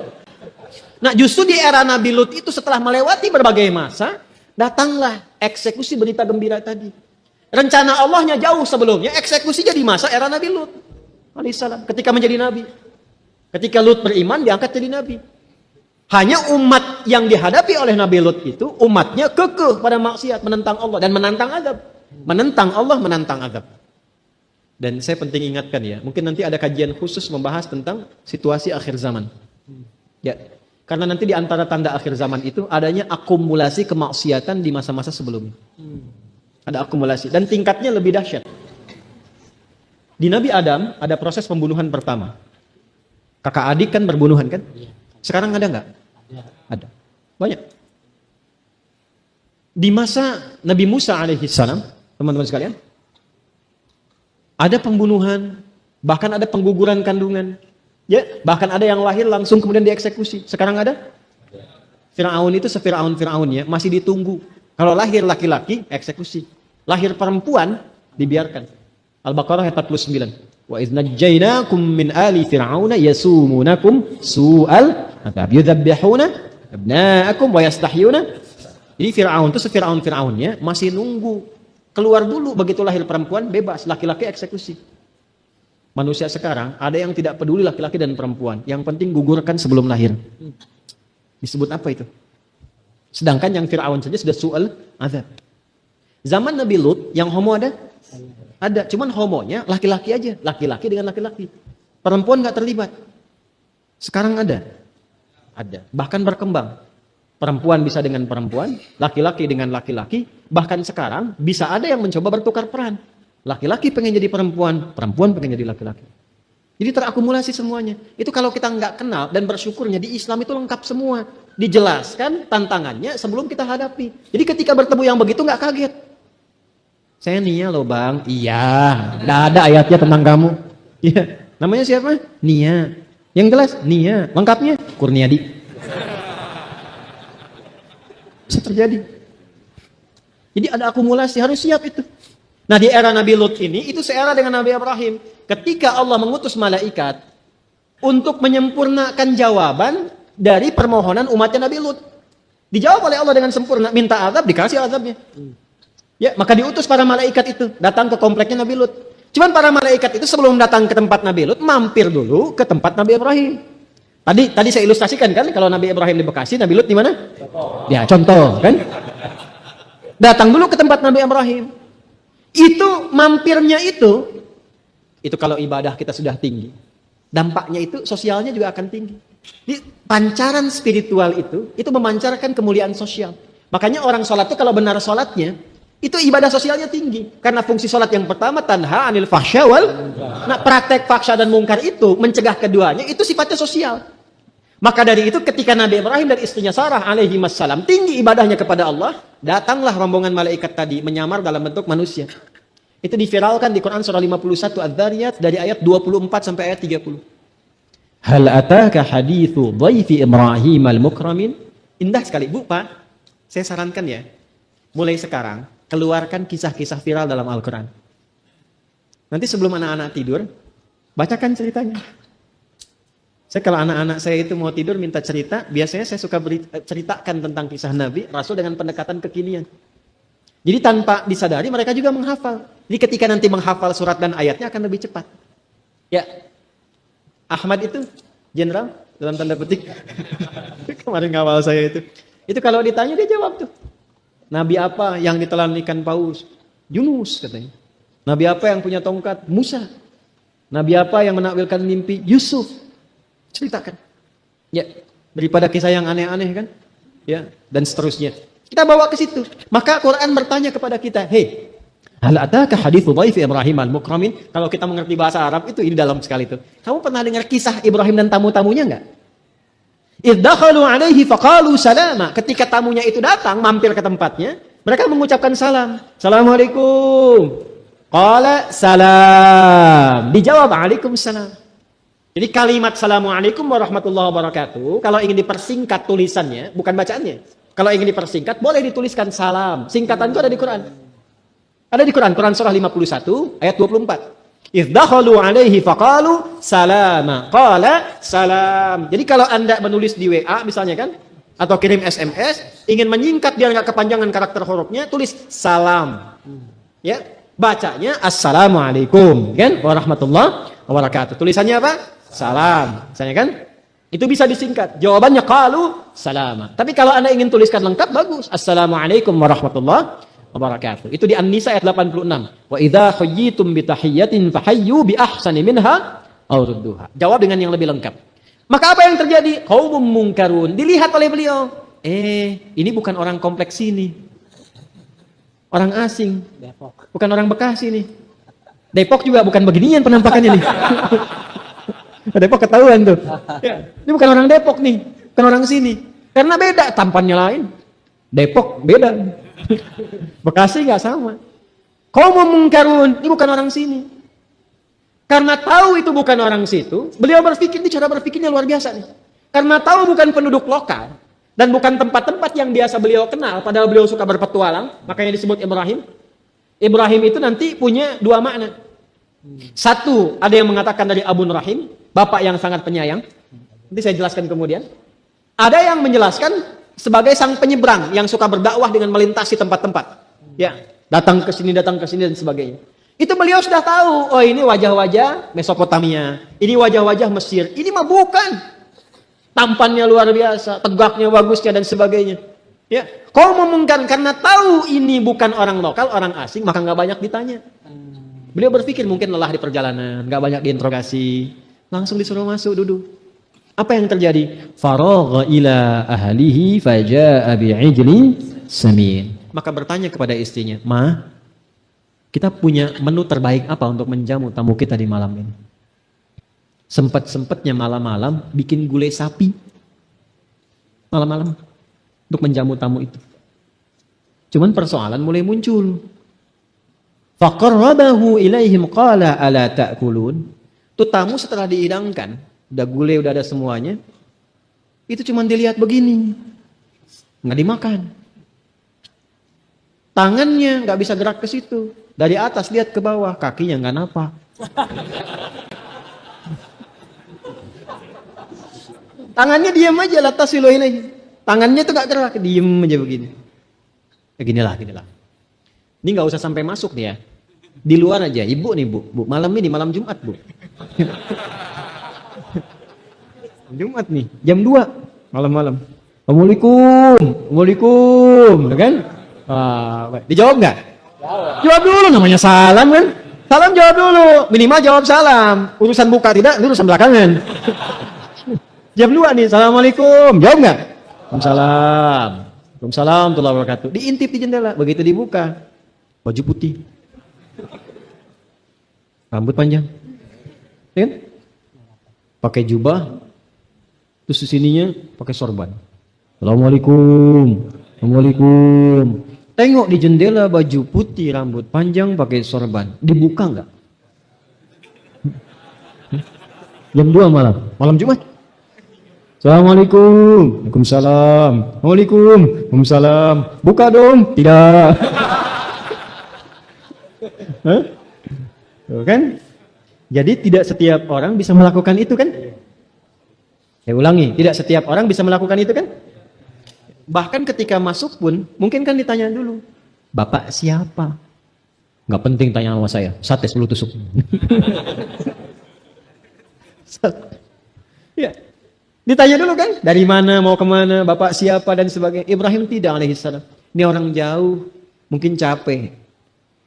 Nah, justru di era Nabi Lut itu setelah melewati berbagai masa, datanglah eksekusi berita gembira tadi. Rencana Allahnya jauh sebelumnya, eksekusinya di masa era Nabi Lut alaihissalam, ketika menjadi nabi. Ketika Lut beriman, diangkat jadi nabi. Hanya umat yang dihadapi oleh Nabi Lut itu, umatnya kekeh pada maksiat, menentang Allah dan menantang azab. Menentang Allah, menantang azab. Dan saya penting ingatkan ya, mungkin nanti ada kajian khusus membahas tentang situasi akhir zaman. Ya, karena nanti di antara tanda akhir zaman itu adanya akumulasi kemaksiatan di masa-masa sebelumnya. Ada akumulasi dan tingkatnya lebih dahsyat. Di Nabi Adam ada proses pembunuhan pertama. Kakak adik kan berbunuhan kan? Sekarang ada nggak? Ada. Banyak. Di masa Nabi Musa alaihissalam, teman-teman sekalian, ada pembunuhan, bahkan ada pengguguran kandungan. Ya, bahkan ada yang lahir langsung kemudian dieksekusi. Sekarang ada? Fir'aun itu se-Fir'aun-Fir'aunnya masih ditunggu. Kalau lahir laki-laki, eksekusi. Lahir perempuan, dibiarkan. Al-Baqarah ayat 49. Wa idh najjaynakum min ali fir'auna yasumunakum su'al adzab yudzabbihuna abna'akum wa yastahyuna. Jadi Fir'aun itu se-Fir'aun-Fir'aunnya masih nunggu. Keluar dulu, begitu lahir perempuan, bebas. Laki-laki eksekusi. Manusia sekarang, ada yang tidak peduli laki-laki dan perempuan. Yang penting gugurkan sebelum lahir. Disebut apa itu? Sedangkan yang Fir'aun saja sudah su'al azab. Zaman Nabi Lut, yang homo ada? Ada, cuman homonya laki-laki aja. Laki-laki dengan laki-laki. Perempuan nggak terlibat. Sekarang ada? Ada. Bahkan berkembang. Perempuan bisa dengan perempuan, laki-laki dengan laki-laki. Bahkan sekarang bisa ada yang mencoba bertukar peran. Laki-laki pengen jadi perempuan, perempuan pengen jadi laki-laki. Jadi terakumulasi semuanya. Itu kalau kita nggak kenal dan bersyukurnya di Islam itu lengkap semua. Dijelaskan tantangannya sebelum kita hadapi. Jadi ketika bertemu yang begitu nggak kaget. Saya Nia loh bang. Iya, nggak ada ayatnya tentang kamu. Iya, namanya siapa? Nia. Yang jelas Nia. Lengkapnya Kurniadi. Bisa terjadi. Jadi ada akumulasi, harus siap itu. Nah di era Nabi Lut ini, itu seera dengan Nabi Ibrahim. Ketika Allah mengutus malaikat, untuk menyempurnakan jawaban dari permohonan umatnya Nabi Lut. Dijawab oleh Allah dengan sempurna, minta azab, dikasih azabnya. Ya, maka diutus para malaikat itu datang ke kompleknya Nabi Lut. Cuman para malaikat itu sebelum datang ke tempat Nabi Lut, mampir dulu ke tempat Nabi Ibrahim. Tadi saya ilustrasikan kan, kalau Nabi Ibrahim di Bekasi, Nabi Lut di mana? Ya, contoh kan. Datang dulu ke tempat Nabi Ibrahim. Itu mampirnya itu kalau ibadah kita sudah tinggi, dampaknya itu sosialnya juga akan tinggi. Di pancaran spiritual itu memancarkan kemuliaan sosial. Makanya orang sholat itu kalau benar sholatnya, itu ibadah sosialnya tinggi. Karena fungsi sholat yang pertama, tanha anil fahsya wal. Nah, praktek fahsya dan mungkar itu, mencegah keduanya, itu sifatnya sosial. Maka dari itu ketika Nabi Ibrahim dan istrinya Sarah alaihi wassalam tinggi ibadahnya kepada Allah, datanglah rombongan malaikat tadi menyamar dalam bentuk manusia. Itu diviralkan di Quran surah 51 Adz-Dzariyat dari ayat 24 sampai ayat 30. Hal ataka hadithu dhaifi Ibrahim al-mukramin. Indah sekali, Bu, Pak. Saya sarankan ya, mulai sekarang keluarkan kisah-kisah viral dalam Al-Quran. Nanti sebelum anak-anak tidur, bacakan ceritanya. Saya kalau anak-anak saya itu mau tidur minta cerita, biasanya saya suka ceritakan tentang kisah Nabi, Rasul dengan pendekatan kekinian. Jadi tanpa disadari mereka juga menghafal. Jadi ketika nanti menghafal surat dan ayatnya akan lebih cepat. Ya, Ahmad itu jenderal dalam tanda petik. Kemarin ngawal saya itu. Itu kalau ditanya dia jawab tuh. Nabi apa yang ditelan ikan paus? Yunus katanya. Nabi apa yang punya tongkat? Musa. Nabi apa yang menakwilkan mimpi? Yusuf. Ceritakan. Ya, daripada kisah yang aneh-aneh kan? Ya, dan seterusnya. Kita bawa ke situ. Maka Quran bertanya kepada kita, "Hei, hal ataka haditsu dhaifi Ibrahim al-mukramin?" Kalau kita mengerti bahasa Arab itu ini dalam sekali itu. Kamu pernah dengar kisah Ibrahim dan tamu-tamunya enggak? Idh dakhalu alaihi faqalu salama. Ketika tamunya itu datang mampir ke tempatnya, mereka mengucapkan salam. Assalamualaikum. Qala salam. Dijawab Waalaikumsalam. Jadi kalimat Assalamualaikum warahmatullahi wabarakatuh, kalau ingin dipersingkat tulisannya, bukan bacaannya. Kalau ingin dipersingkat, boleh dituliskan salam. Singkatan itu ada di Quran. Ada di Quran, Quran surah 51, ayat 24. Idh dakhalu alaihi faqalu salama. Qala salam. Jadi kalau Anda menulis di WA misalnya kan, atau kirim SMS, ingin menyingkat biar nggak kepanjangan karakter hurufnya, tulis salam. Ya, bacanya Assalamualaikum, kan? Warahmatullahi wabarakatuh. Tulisannya apa? Salam, misalnya kan? Itu bisa disingkat. Jawabannya qalu salama. Tapi kalau Anda ingin tuliskan lengkap, bagus. Assalamualaikum warahmatullahi wabarakatuh. Itu di An-Nisa ayat 86. Wa idza huyyitum bi tahiyyatin fahayyu bi ahsani minha aw rudduha. Jawab dengan yang lebih lengkap. Maka apa yang terjadi? Qaumum munkarun. Dilihat oleh beliau. Ini bukan orang kompleks sini. Orang asing. Bukan orang Bekasi nih. Depok juga bukan beginian penampakannya nih. Depok ketahuan tuh. Ya, ini bukan orang Depok nih, bukan orang sini. Karena beda, tampannya lain. Depok beda. Bekasi nggak sama. Qaumum munkarun, ini bukan orang sini. Karena tahu itu bukan orang situ, beliau berpikir, ini cara berpikirnya luar biasa nih. Karena tahu bukan penduduk lokal dan bukan tempat-tempat yang biasa beliau kenal, padahal beliau suka berpetualang, makanya disebut Ibrahim. Ibrahim itu nanti punya dua makna. Satu, ada yang mengatakan dari Abun Rahim, bapak yang sangat penyayang. Nanti saya jelaskan kemudian. Ada yang menjelaskan sebagai sang penyeberang yang suka berdakwah dengan melintasi tempat-tempat. Ya, datang ke sini dan sebagainya. Itu beliau sudah tahu, oh ini wajah-wajah Mesopotamia, ini wajah-wajah Mesir. Ini mah bukan. Tampannya luar biasa, tegaknya, bagusnya dan sebagainya. Ya, kau memungkinkan karena tahu ini bukan orang lokal, orang asing, maka nggak banyak ditanya. Beliau berpikir mungkin lelah di perjalanan, nggak banyak diinterogasi, langsung disuruh masuk duduk. Apa yang terjadi? Faragha ila ahlihi faja'a bi'ijlin samin. Maka bertanya kepada istrinya, "Ma, kita punya menu terbaik apa untuk menjamu tamu kita di malam ini?" Sempat-sempatnya malam-malam bikin gulai sapi. Malam-malam untuk menjamu tamu itu. Cuman persoalan mulai muncul. Faqarrabahu ilaihim qala ala ta'kulun. Tuh tamu setelah dihidangkan, udah gulai, udah ada semuanya. Itu cuma dilihat begini. Nggak dimakan. Tangannya nggak bisa gerak ke situ. Dari atas lihat ke bawah, kakinya nggak napak. Tangannya diam aja, la tasilu ilaihi. Tangannya tuh gak gerak, diem aja begini. Ya ginilah. Ini nggak usah sampai masuk nih ya. Di luar aja, ibu nih bu, malam ini malam Jumat bu. Jumat nih, jam 2 malam-malam. Assalamualaikum, kan? Dijawab nggak? Jawab dulu, namanya salam kan? Salam jawab dulu, minimal jawab salam. Urusan buka tidak, itu urusan belakangan. Jam 2 nih, assalamualaikum, jawab nggak? Waalaikumsalam. Waalaikumsalam warahmatullahi wabarakatuh. Diintip di jendela, begitu dibuka, baju putih, rambut panjang, ya kan? Pakai jubah, terus di sininya pakai sorban. Assalamualaikum, Assalamualaikum. Tengok di jendela baju putih, rambut panjang, pakai sorban. Dibuka nggak? Jam 2 malam Jumat. Assalamualaikum, Waalaikumsalam, Waalaikumsalam. Buka dong, tidak. Hah? Tuh kan? Jadi tidak setiap orang bisa melakukan itu kan? Saya ulangi, tidak setiap orang bisa melakukan itu kan? Bahkan ketika masuk pun, mungkin kan ditanya dulu, Bapak siapa? Nggak penting tanya sama saya, sate 10 tusuk. Ya, ditanya dulu kan, dari mana, mau kemana, Bapak siapa dan sebagainya. Ibrahim tidak alaihissalam. Ini orang jauh, mungkin capek,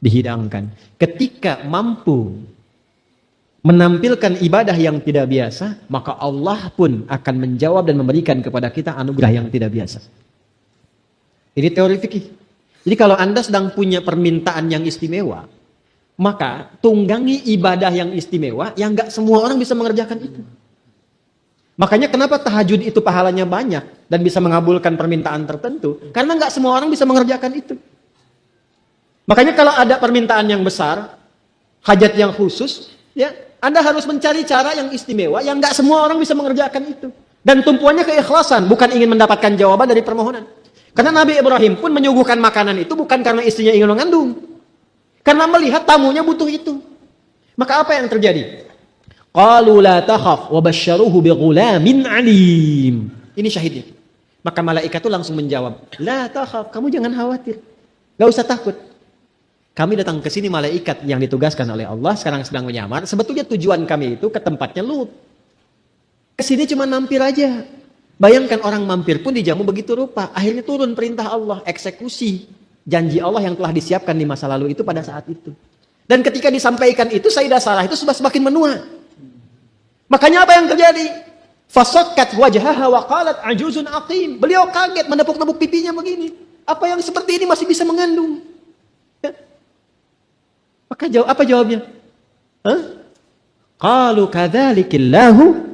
dihidangkan. Ketika mampu menampilkan ibadah yang tidak biasa, maka Allah pun akan menjawab dan memberikan kepada kita anugerah yang tidak biasa. Ini teori fikih. Jadi kalau Anda sedang punya permintaan yang istimewa, maka tunggangi ibadah yang istimewa yang nggak semua orang bisa mengerjakan itu. Makanya kenapa tahajud itu pahalanya banyak dan bisa mengabulkan permintaan tertentu? Karena nggak semua orang bisa mengerjakan itu. Makanya kalau ada permintaan yang besar, hajat yang khusus, ya Anda harus mencari cara yang istimewa yang nggak semua orang bisa mengerjakan itu. Dan tumpuannya keikhlasan, bukan ingin mendapatkan jawaban dari permohonan. Karena Nabi Ibrahim pun menyuguhkan makanan itu bukan karena istrinya ingin mengandung. Karena melihat tamunya butuh itu. Maka apa yang terjadi? Qalu la takhaf wa basyaruhu bighulamin alim. Ini syahidnya. Maka malaikat itu langsung menjawab, la takhaf, kamu jangan khawatir. Gak usah takut. Kami datang ke sini malaikat yang ditugaskan oleh Allah sekarang sedang menyamar. Sebetulnya tujuan kami itu ke tempatnya Lut. Ke sini cuma mampir aja. Bayangkan orang mampir pun dijamu begitu rupa. Akhirnya turun perintah Allah, eksekusi janji Allah yang telah disiapkan di masa lalu itu pada saat itu. Dan ketika disampaikan itu, Sayyidah Sarah itu sudah semakin menua. Makanya apa yang terjadi? Fasakkat wajhaha wa qalat ajuzun aqim. Beliau kaget menepuk-nepuk pipinya begini. Apa yang seperti ini masih bisa mengandung? Ya. Maka apa jawabnya? Qalu kadzalikillahu.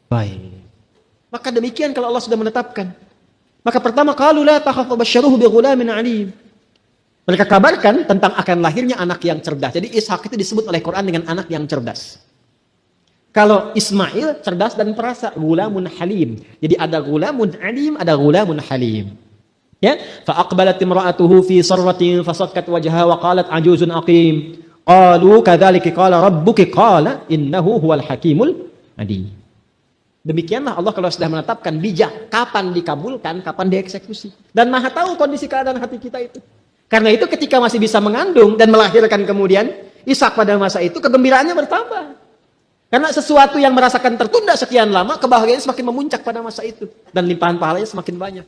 Baik. Maka demikian kalau Allah sudah menetapkan. Maka pertama qalu la takhaf wa basyaruhu bighulamin alim. Mereka kabarkan tentang akan lahirnya anak yang cerdas. Jadi Ishak itu disebut oleh Quran dengan anak yang cerdas. Kalau Ismail cerdas dan perasa, gulamun halim. Jadi ada gulamun alim, ada gulamun halim. Ya, fa aqbalat imra'atuhu fi sarratin fasakkat wajhaha wa qalat ajuzun aqim. Qalu kadzalika qala rabbuki qala innahu huwal hakimul alim. Demikianlah Allah kalau sudah menetapkan bijak kapan dikabulkan, kapan dieksekusi. Dan Maha tahu kondisi keadaan hati kita itu. Karena itu ketika masih bisa mengandung dan melahirkan kemudian Ishak pada masa itu kegembiraannya bertambah. Karena sesuatu yang merasakan tertunda sekian lama, kebahagiaan semakin memuncak pada masa itu. Dan limpahan pahalanya semakin banyak.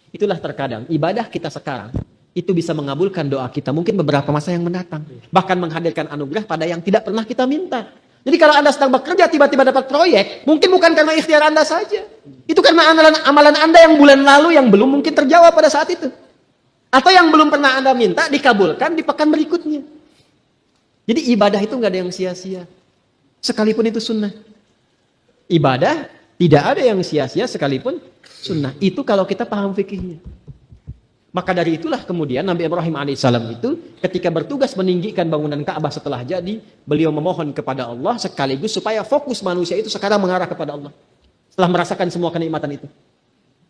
Itulah terkadang ibadah kita sekarang itu bisa mengabulkan doa kita mungkin beberapa masa yang mendatang. Bahkan menghadirkan anugerah pada yang tidak pernah kita minta. Jadi kalau Anda sedang bekerja tiba-tiba dapat proyek, mungkin bukan karena ikhtiar Anda saja. Itu karena amalan Anda yang bulan lalu yang belum mungkin terjawab pada saat itu. Atau yang belum pernah Anda minta dikabulkan di pekan berikutnya. Jadi ibadah itu nggak ada yang sia-sia. Sekalipun itu sunnah. Ibadah tidak ada yang sia-sia sekalipun sunnah. Itu kalau kita paham fikihnya. Maka dari itulah kemudian Nabi Ibrahim alaihissalam itu ketika bertugas meninggikan bangunan Ka'bah setelah jadi, beliau memohon kepada Allah sekaligus supaya fokus manusia itu sekarang mengarah kepada Allah. Setelah merasakan semua kenikmatan itu.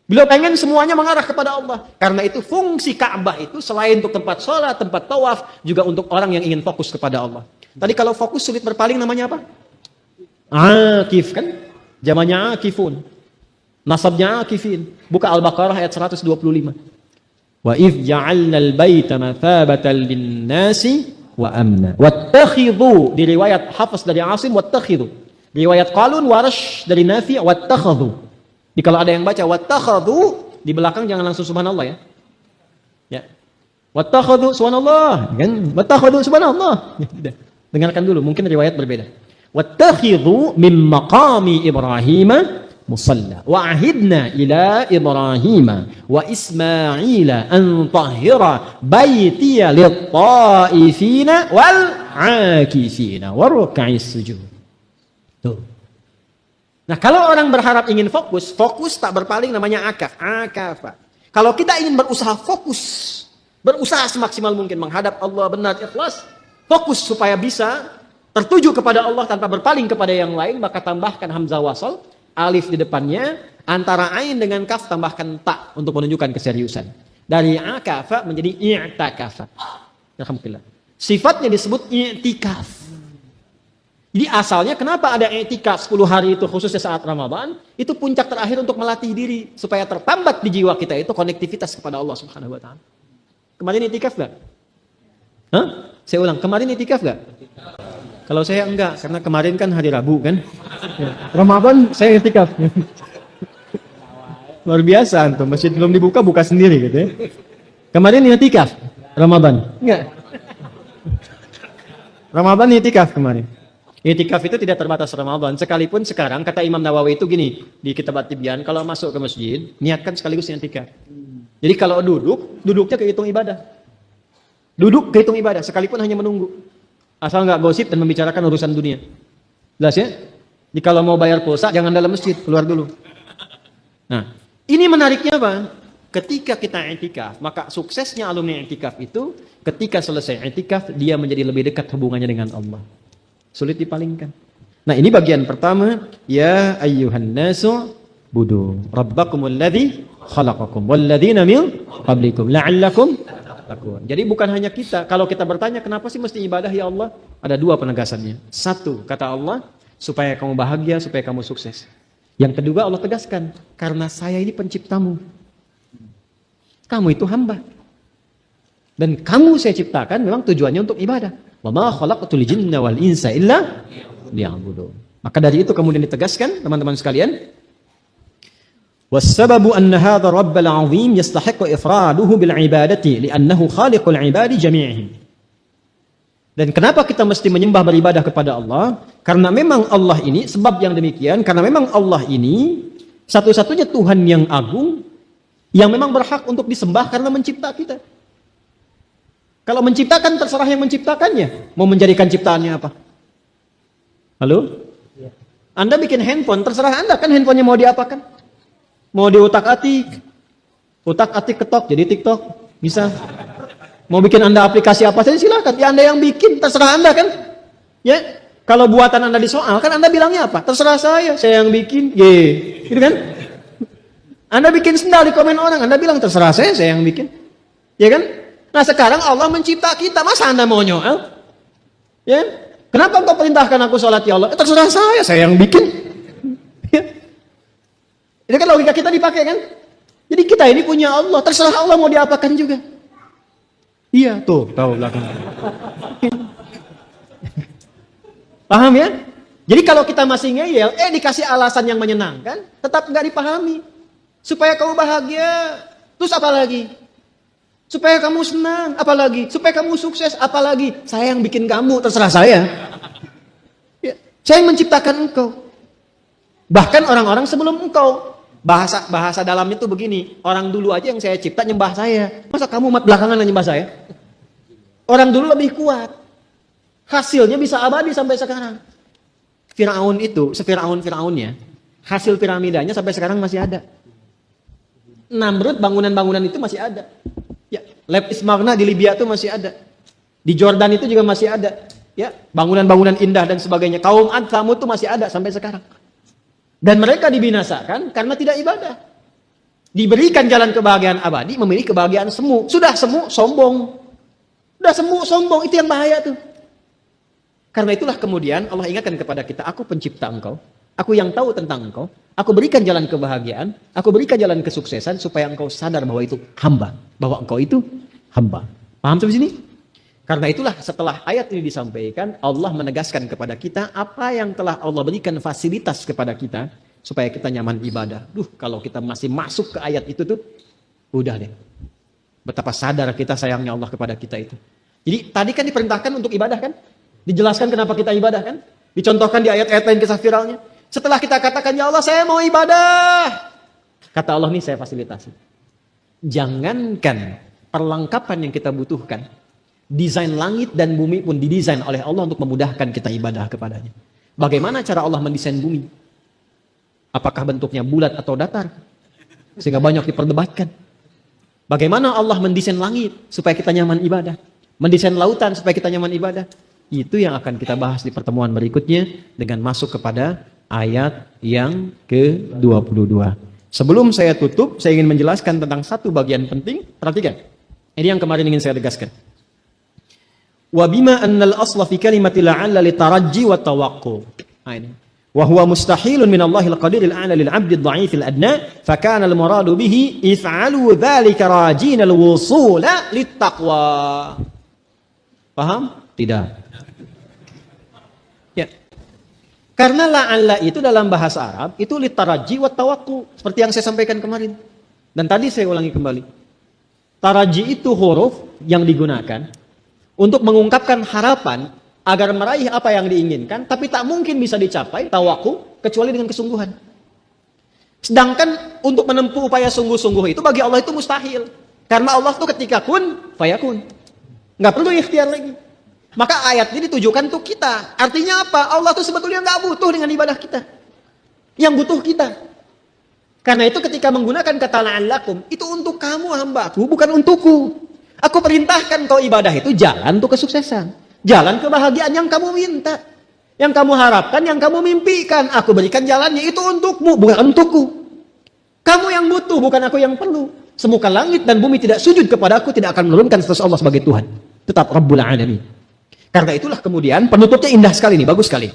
Beliau pengen semuanya mengarah kepada Allah. Karena itu fungsi Ka'bah itu selain untuk tempat sholat, tempat tawaf, juga untuk orang yang ingin fokus kepada Allah. Tadi kalau fokus sulit berpaling namanya apa? Akif kan? Jamannya akifun. Nasabnya akifin. Buka Al-Baqarah ayat 125. Wa idh ja'alnal baita mathabatan lin-nasi wa amna. Wattakhidhu, di riwayat Hafs dari Asim, wattakhidhu. Di riwayat Qalun Warash dari Nafi' wattakhadhu. Jadi kalau ada yang baca wattakhadhu, di belakang jangan langsung subhanallah ya. Ya. Wattakhadhu subhanallah, kan? Wattakhadhu subhanallah. Dengarkan dulu, mungkin riwayat berbeda. Wattakhidhu min maqami Ibrahim musalla. Wa ahidna ila Ibrahim wa Ismaila an tahhira baitiya lit-ta'ifina wal 'akifina waruk'is sujud. Tuh. Nah, kalau orang berharap ingin fokus tak berpaling namanya akafa. Kalau kita ingin berusaha fokus, berusaha semaksimal mungkin menghadap Allah benar ikhlas, fokus supaya bisa tertuju kepada Allah tanpa berpaling kepada yang lain, maka tambahkan hamzah wasal, alif di depannya, antara ain dengan kaf tambahkan ta untuk menunjukkan keseriusan. Dari akafa menjadi i'takafa. Alhamdulillah. Sifatnya disebut i'tikaf. Jadi asalnya kenapa ada i'tikaf 10 hari itu khususnya saat Ramadan, itu puncak terakhir untuk melatih diri supaya tertambat di jiwa kita itu konektivitas kepada Allah Subhanahu wa taala. Kemarin i'tikaf enggak? Hah? Saya ulang, kemarin i'tikaf enggak? Kalau saya enggak, karena kemarin kan hari Rabu kan. Ya. Ramadan saya i'tikaf. Luar biasa antum, masjid belum dibuka buka sendiri gitu ya. Kemarin i'tikaf Ramadan. Enggak. Ramadan i'tikaf kemarin. I'tikaf itu tidak terbatas Ramadan. Sekalipun sekarang kata Imam Nawawi itu gini di Kitab At-Tibyan, kalau masuk ke masjid niatkan sekaligus i'tikaf. Jadi kalau duduknya kehitung ibadah. Duduk kehitung ibadah sekalipun hanya menunggu. Asal nggak gosip dan membicarakan urusan dunia. Jelas ya? Jadi kalau mau bayar pulsa jangan dalam masjid, keluar dulu. Nah, ini menariknya apa? Ketika kita i'tikaf, maka suksesnya alumni i'tikaf itu ketika selesai i'tikaf dia menjadi lebih dekat hubungannya dengan Allah. Sulit dipalingkan. Nah, ini bagian pertama, ya ayyuhan nasu budu rabbakumul ladzi khalaqakum wal ladzina min qablikum la'allakum tattaqun. Jadi bukan hanya kita, kalau kita bertanya kenapa sih mesti ibadah ya Allah? Ada dua penegasannya. Satu, kata Allah, supaya kamu bahagia, supaya kamu sukses. Yang kedua Allah tegaskan, karena saya ini penciptamu. Kamu itu hamba. Dan kamu saya ciptakan memang tujuannya untuk ibadah. Wa ma khalaqtul jinna wal insa illa liya'budun. Maka dari itu kemudian ditegaskan teman-teman sekalian, wassababu anna hadha rabbal 'azim yastahiqqu ifraduhu bil ibadati li'annahu khaliqul 'ibadi jami'ihim. Dan kenapa kita mesti menyembah beribadah kepada Allah? Karena memang Allah ini, sebab yang demikian, karena memang Allah ini satu-satunya Tuhan yang agung yang memang berhak untuk disembah karena mencipta kita. Kalau menciptakan terserah yang menciptakannya. Mau menjadikan ciptaannya apa? Halo? Anda bikin handphone, terserah Anda kan handphonenya mau diapakan? Mau diutak-atik? Utak-atik ketok jadi TikTok. Bisa. Mau bikin Anda aplikasi apa saja silakan. Ya Anda yang bikin, terserah Anda kan? Ya. Kalau buatan Anda disoal kan Anda bilangnya apa? Terserah saya yang bikin. Gitu kan? Anda bikin sendal di komen orang, Anda bilang terserah saya yang bikin. Ya kan? Nah sekarang Allah mencipta kita, masa Anda mau nyoel? Ya? Kenapa engkau perintahkan aku sholat ya Allah? Terserah saya yang bikin. Ya. Ini kan logika kita dipakai kan? Jadi kita ini punya Allah, terserah Allah mau diapakan juga. Iya, tuh, tahu belakang. Paham ya? Jadi kalau kita masih ngeyel, dikasih alasan yang menyenangkan, tetap nggak dipahami. Supaya kamu bahagia, terus apa lagi? Supaya kamu senang, apalagi? Supaya kamu sukses, apalagi? Saya yang bikin kamu, terserah saya. Ya, saya yang menciptakan engkau. Bahkan orang-orang sebelum engkau. Bahasa dalamnya itu begini, orang dulu aja yang saya cipta nyembah saya. Masa kamu umat belakangan yang nyembah saya? Orang dulu lebih kuat. Hasilnya bisa abadi sampai sekarang. Firaun itu, Fir'aunnya, hasil piramidanya sampai sekarang masih ada. Namrud bangunan-bangunan itu masih ada. Ya, Lab Ismarna di Libya itu masih ada. Di Jordan itu juga masih ada. Ya, bangunan-bangunan indah dan sebagainya. Kaum Ad, Tsamud itu masih ada sampai sekarang. Dan mereka dibinasakan karena tidak ibadah. Diberikan jalan kebahagiaan abadi, memilih kebahagiaan semu. Sudah semu, sombong. Sudah semu, sombong. Itu yang bahaya tuh. Karena itulah kemudian Allah ingatkan kepada kita, aku pencipta engkau. Aku yang tahu tentang engkau. Aku berikan jalan kebahagiaan. Aku berikan jalan kesuksesan supaya engkau sadar bahwa itu hamba. Bahwa engkau itu hamba. Paham sampai sini? Karena itulah setelah ayat ini disampaikan, Allah menegaskan kepada kita apa yang telah Allah berikan fasilitas kepada kita supaya kita nyaman ibadah. Kalau kita masih masuk ke ayat itu tuh, udah deh. Betapa sadar kita sayangnya Allah kepada kita itu. Jadi tadi kan diperintahkan untuk ibadah kan? Dijelaskan kenapa kita ibadah kan? Dicontohkan di ayat-ayat lain kisah viralnya. Setelah kita katakan, ya Allah saya mau ibadah. Kata Allah nih saya fasilitasi. Jangankan perlengkapan yang kita butuhkan. Desain langit dan bumi pun didesain oleh Allah untuk memudahkan kita ibadah kepadanya. Bagaimana cara Allah mendesain bumi? Apakah bentuknya bulat atau datar? Sehingga banyak diperdebatkan. Bagaimana Allah mendesain langit supaya kita nyaman ibadah? Mendesain lautan supaya kita nyaman ibadah? Itu yang akan kita bahas di pertemuan berikutnya dengan masuk kepada ayat yang ke-22. Sebelum saya tutup, saya ingin menjelaskan tentang satu bagian penting. Perhatikan. Ini yang kemarin ingin saya tegaskan. Wa bima annal asla fi kalimati la'alla litarajji wa tawaqqu. Ini. Wa huwa mustahilun min Allahil qadiril a'la lil 'abdi ad-dha'ifil adna, fa kana al-muradu bihi if'alu dzalika rajina al-wusula littaqwa. Paham? Tidak. Ya. Karena la'alla itu dalam bahasa Arab itu litaraji wa tawaqqu, seperti yang saya sampaikan kemarin. Dan tadi saya ulangi kembali. Taraji itu huruf yang digunakan untuk mengungkapkan harapan agar meraih apa yang diinginkan, tapi tak mungkin bisa dicapai tawakkul kecuali dengan kesungguhan. Sedangkan untuk menempuh upaya sungguh-sungguh itu bagi Allah itu mustahil. Karena Allah itu ketika kun, fayakun. Nggak perlu ikhtiar lagi. Maka ayat ini ditujukan untuk kita. Artinya apa? Allah itu sebetulnya nggak butuh dengan ibadah kita. Yang butuh kita. Karena itu ketika menggunakan kata la'allakum, itu untuk kamu hambaku, bukan untukku. Aku perintahkan kau ibadah itu jalan untuk kesuksesan. Jalan kebahagiaan yang kamu minta. Yang kamu harapkan, yang kamu mimpikan. Aku berikan jalannya, itu untukmu, bukan untukku. Kamu yang butuh, bukan aku yang perlu. Semuka langit dan bumi tidak sujud kepada aku, tidak akan menurunkan status Allah sebagai Tuhan. Tetap Rabbul Alamin. Karena itulah kemudian penutupnya indah sekali nih, bagus sekali.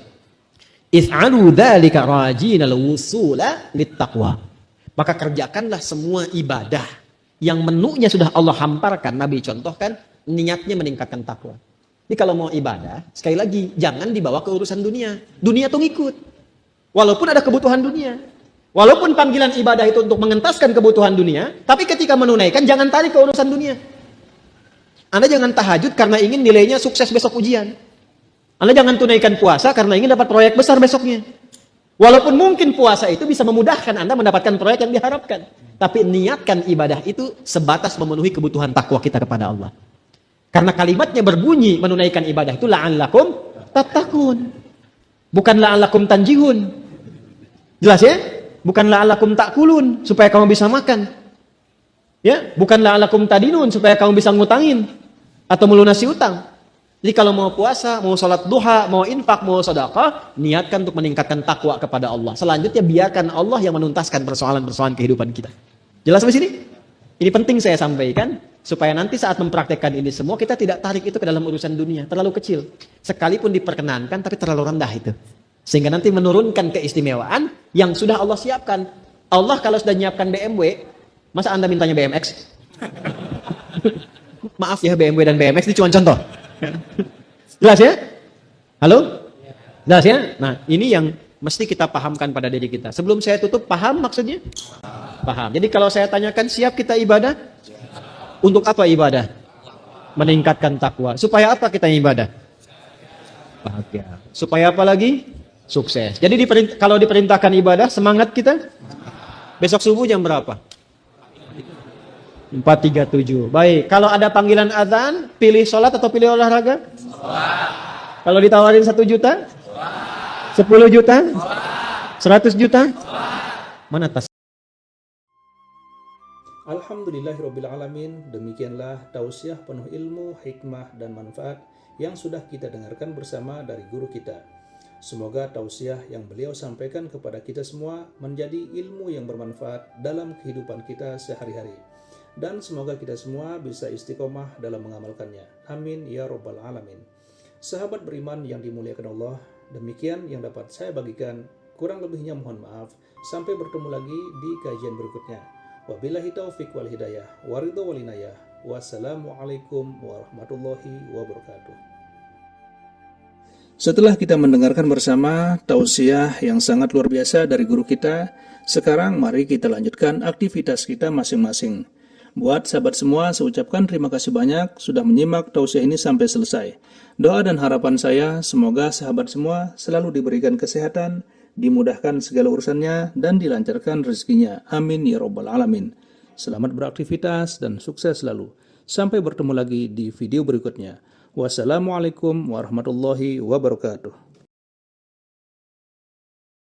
If'alu dzalika rajinal wusula littaqwa. Maka kerjakanlah semua ibadah yang menunya sudah Allah hamparkan, Nabi contohkan, niatnya meningkatkan takwa. Jadi kalau mau ibadah, sekali lagi, jangan dibawa ke urusan dunia. Dunia tuh ngikut. Walaupun ada kebutuhan dunia. Walaupun panggilan ibadah itu untuk mengentaskan kebutuhan dunia, tapi ketika menunaikan, jangan tarik ke urusan dunia. Anda jangan tahajud karena ingin nilainya sukses besok ujian. Anda jangan tunaikan puasa karena ingin dapat proyek besar besoknya. Walaupun mungkin puasa itu bisa memudahkan Anda mendapatkan proyek yang diharapkan. Tapi niatkan ibadah itu sebatas memenuhi kebutuhan takwa kita kepada Allah. Karena kalimatnya berbunyi menunaikan ibadah itu la'allakum tattaqun. Bukan la'allakum tanjihun. Jelas ya? Bukan la'allakum ta'kulun supaya kamu bisa makan. Ya, bukan la'allakum tadinun supaya kamu bisa ngutangin atau melunasi utang. Jadi kalau mau puasa, mau sholat duha, mau infak, mau sedekah, niatkan untuk meningkatkan takwa kepada Allah. Selanjutnya biarkan Allah yang menuntaskan persoalan-persoalan kehidupan kita. Jelas sampai sini? Ini penting saya sampaikan supaya nanti saat mempraktekkan ini semua kita tidak tarik itu ke dalam urusan dunia, terlalu kecil. Sekalipun diperkenankan tapi terlalu rendah itu. Sehingga nanti menurunkan keistimewaan yang sudah Allah siapkan. Allah kalau sudah menyiapkan BMW, masa Anda mintanya BMX? Maaf ya, BMW dan BMX itu cuma contoh. Jelas ya? Halo? Jelas ya? Nah, ini yang mesti kita pahamkan pada diri kita. Sebelum saya tutup, paham maksudnya? Paham. Jadi kalau saya tanyakan, siap kita ibadah? Untuk apa ibadah? Meningkatkan takwa. Supaya apa kita ibadah? Bahagia. Supaya apa lagi? Sukses. Jadi kalau diperintahkan ibadah, semangat kita? Besok subuh jam berapa? 4.37. Baik, kalau ada panggilan azan, pilih sholat atau pilih olahraga? Sholat. Kalau ditawarin 1 juta? Sholat. 10 juta? Sholat. 100 juta? Sholat. Mana tas? Alhamdulillahirrabbilalamin. Demikianlah tausiah penuh ilmu, hikmah, dan manfaat yang sudah kita dengarkan bersama dari guru kita. Semoga tausiah yang beliau sampaikan kepada kita semua menjadi ilmu yang bermanfaat dalam kehidupan kita sehari-hari. Dan semoga kita semua bisa istiqomah dalam mengamalkannya. Amin ya rabbal alamin. Sahabat beriman yang dimuliakan Allah, demikian yang dapat saya bagikan. Kurang lebihnya mohon maaf. Sampai bertemu lagi di kajian berikutnya. Wabillahi taufik wal hidayah, waridho wal inayah. Wassalamualaikum warahmatullahi wabarakatuh. Setelah kita mendengarkan bersama tausiah yang sangat luar biasa dari guru kita, sekarang mari kita lanjutkan aktivitas kita masing-masing. Buat sahabat semua, saya ucapkan terima kasih banyak sudah menyimak tausiah ini sampai selesai. Doa dan harapan saya, semoga sahabat semua selalu diberikan kesehatan, dimudahkan segala urusannya, dan dilancarkan rezekinya. Amin ya rabbal alamin. Selamat beraktivitas dan sukses selalu. Sampai bertemu lagi di video berikutnya. Wassalamualaikum warahmatullahi wabarakatuh.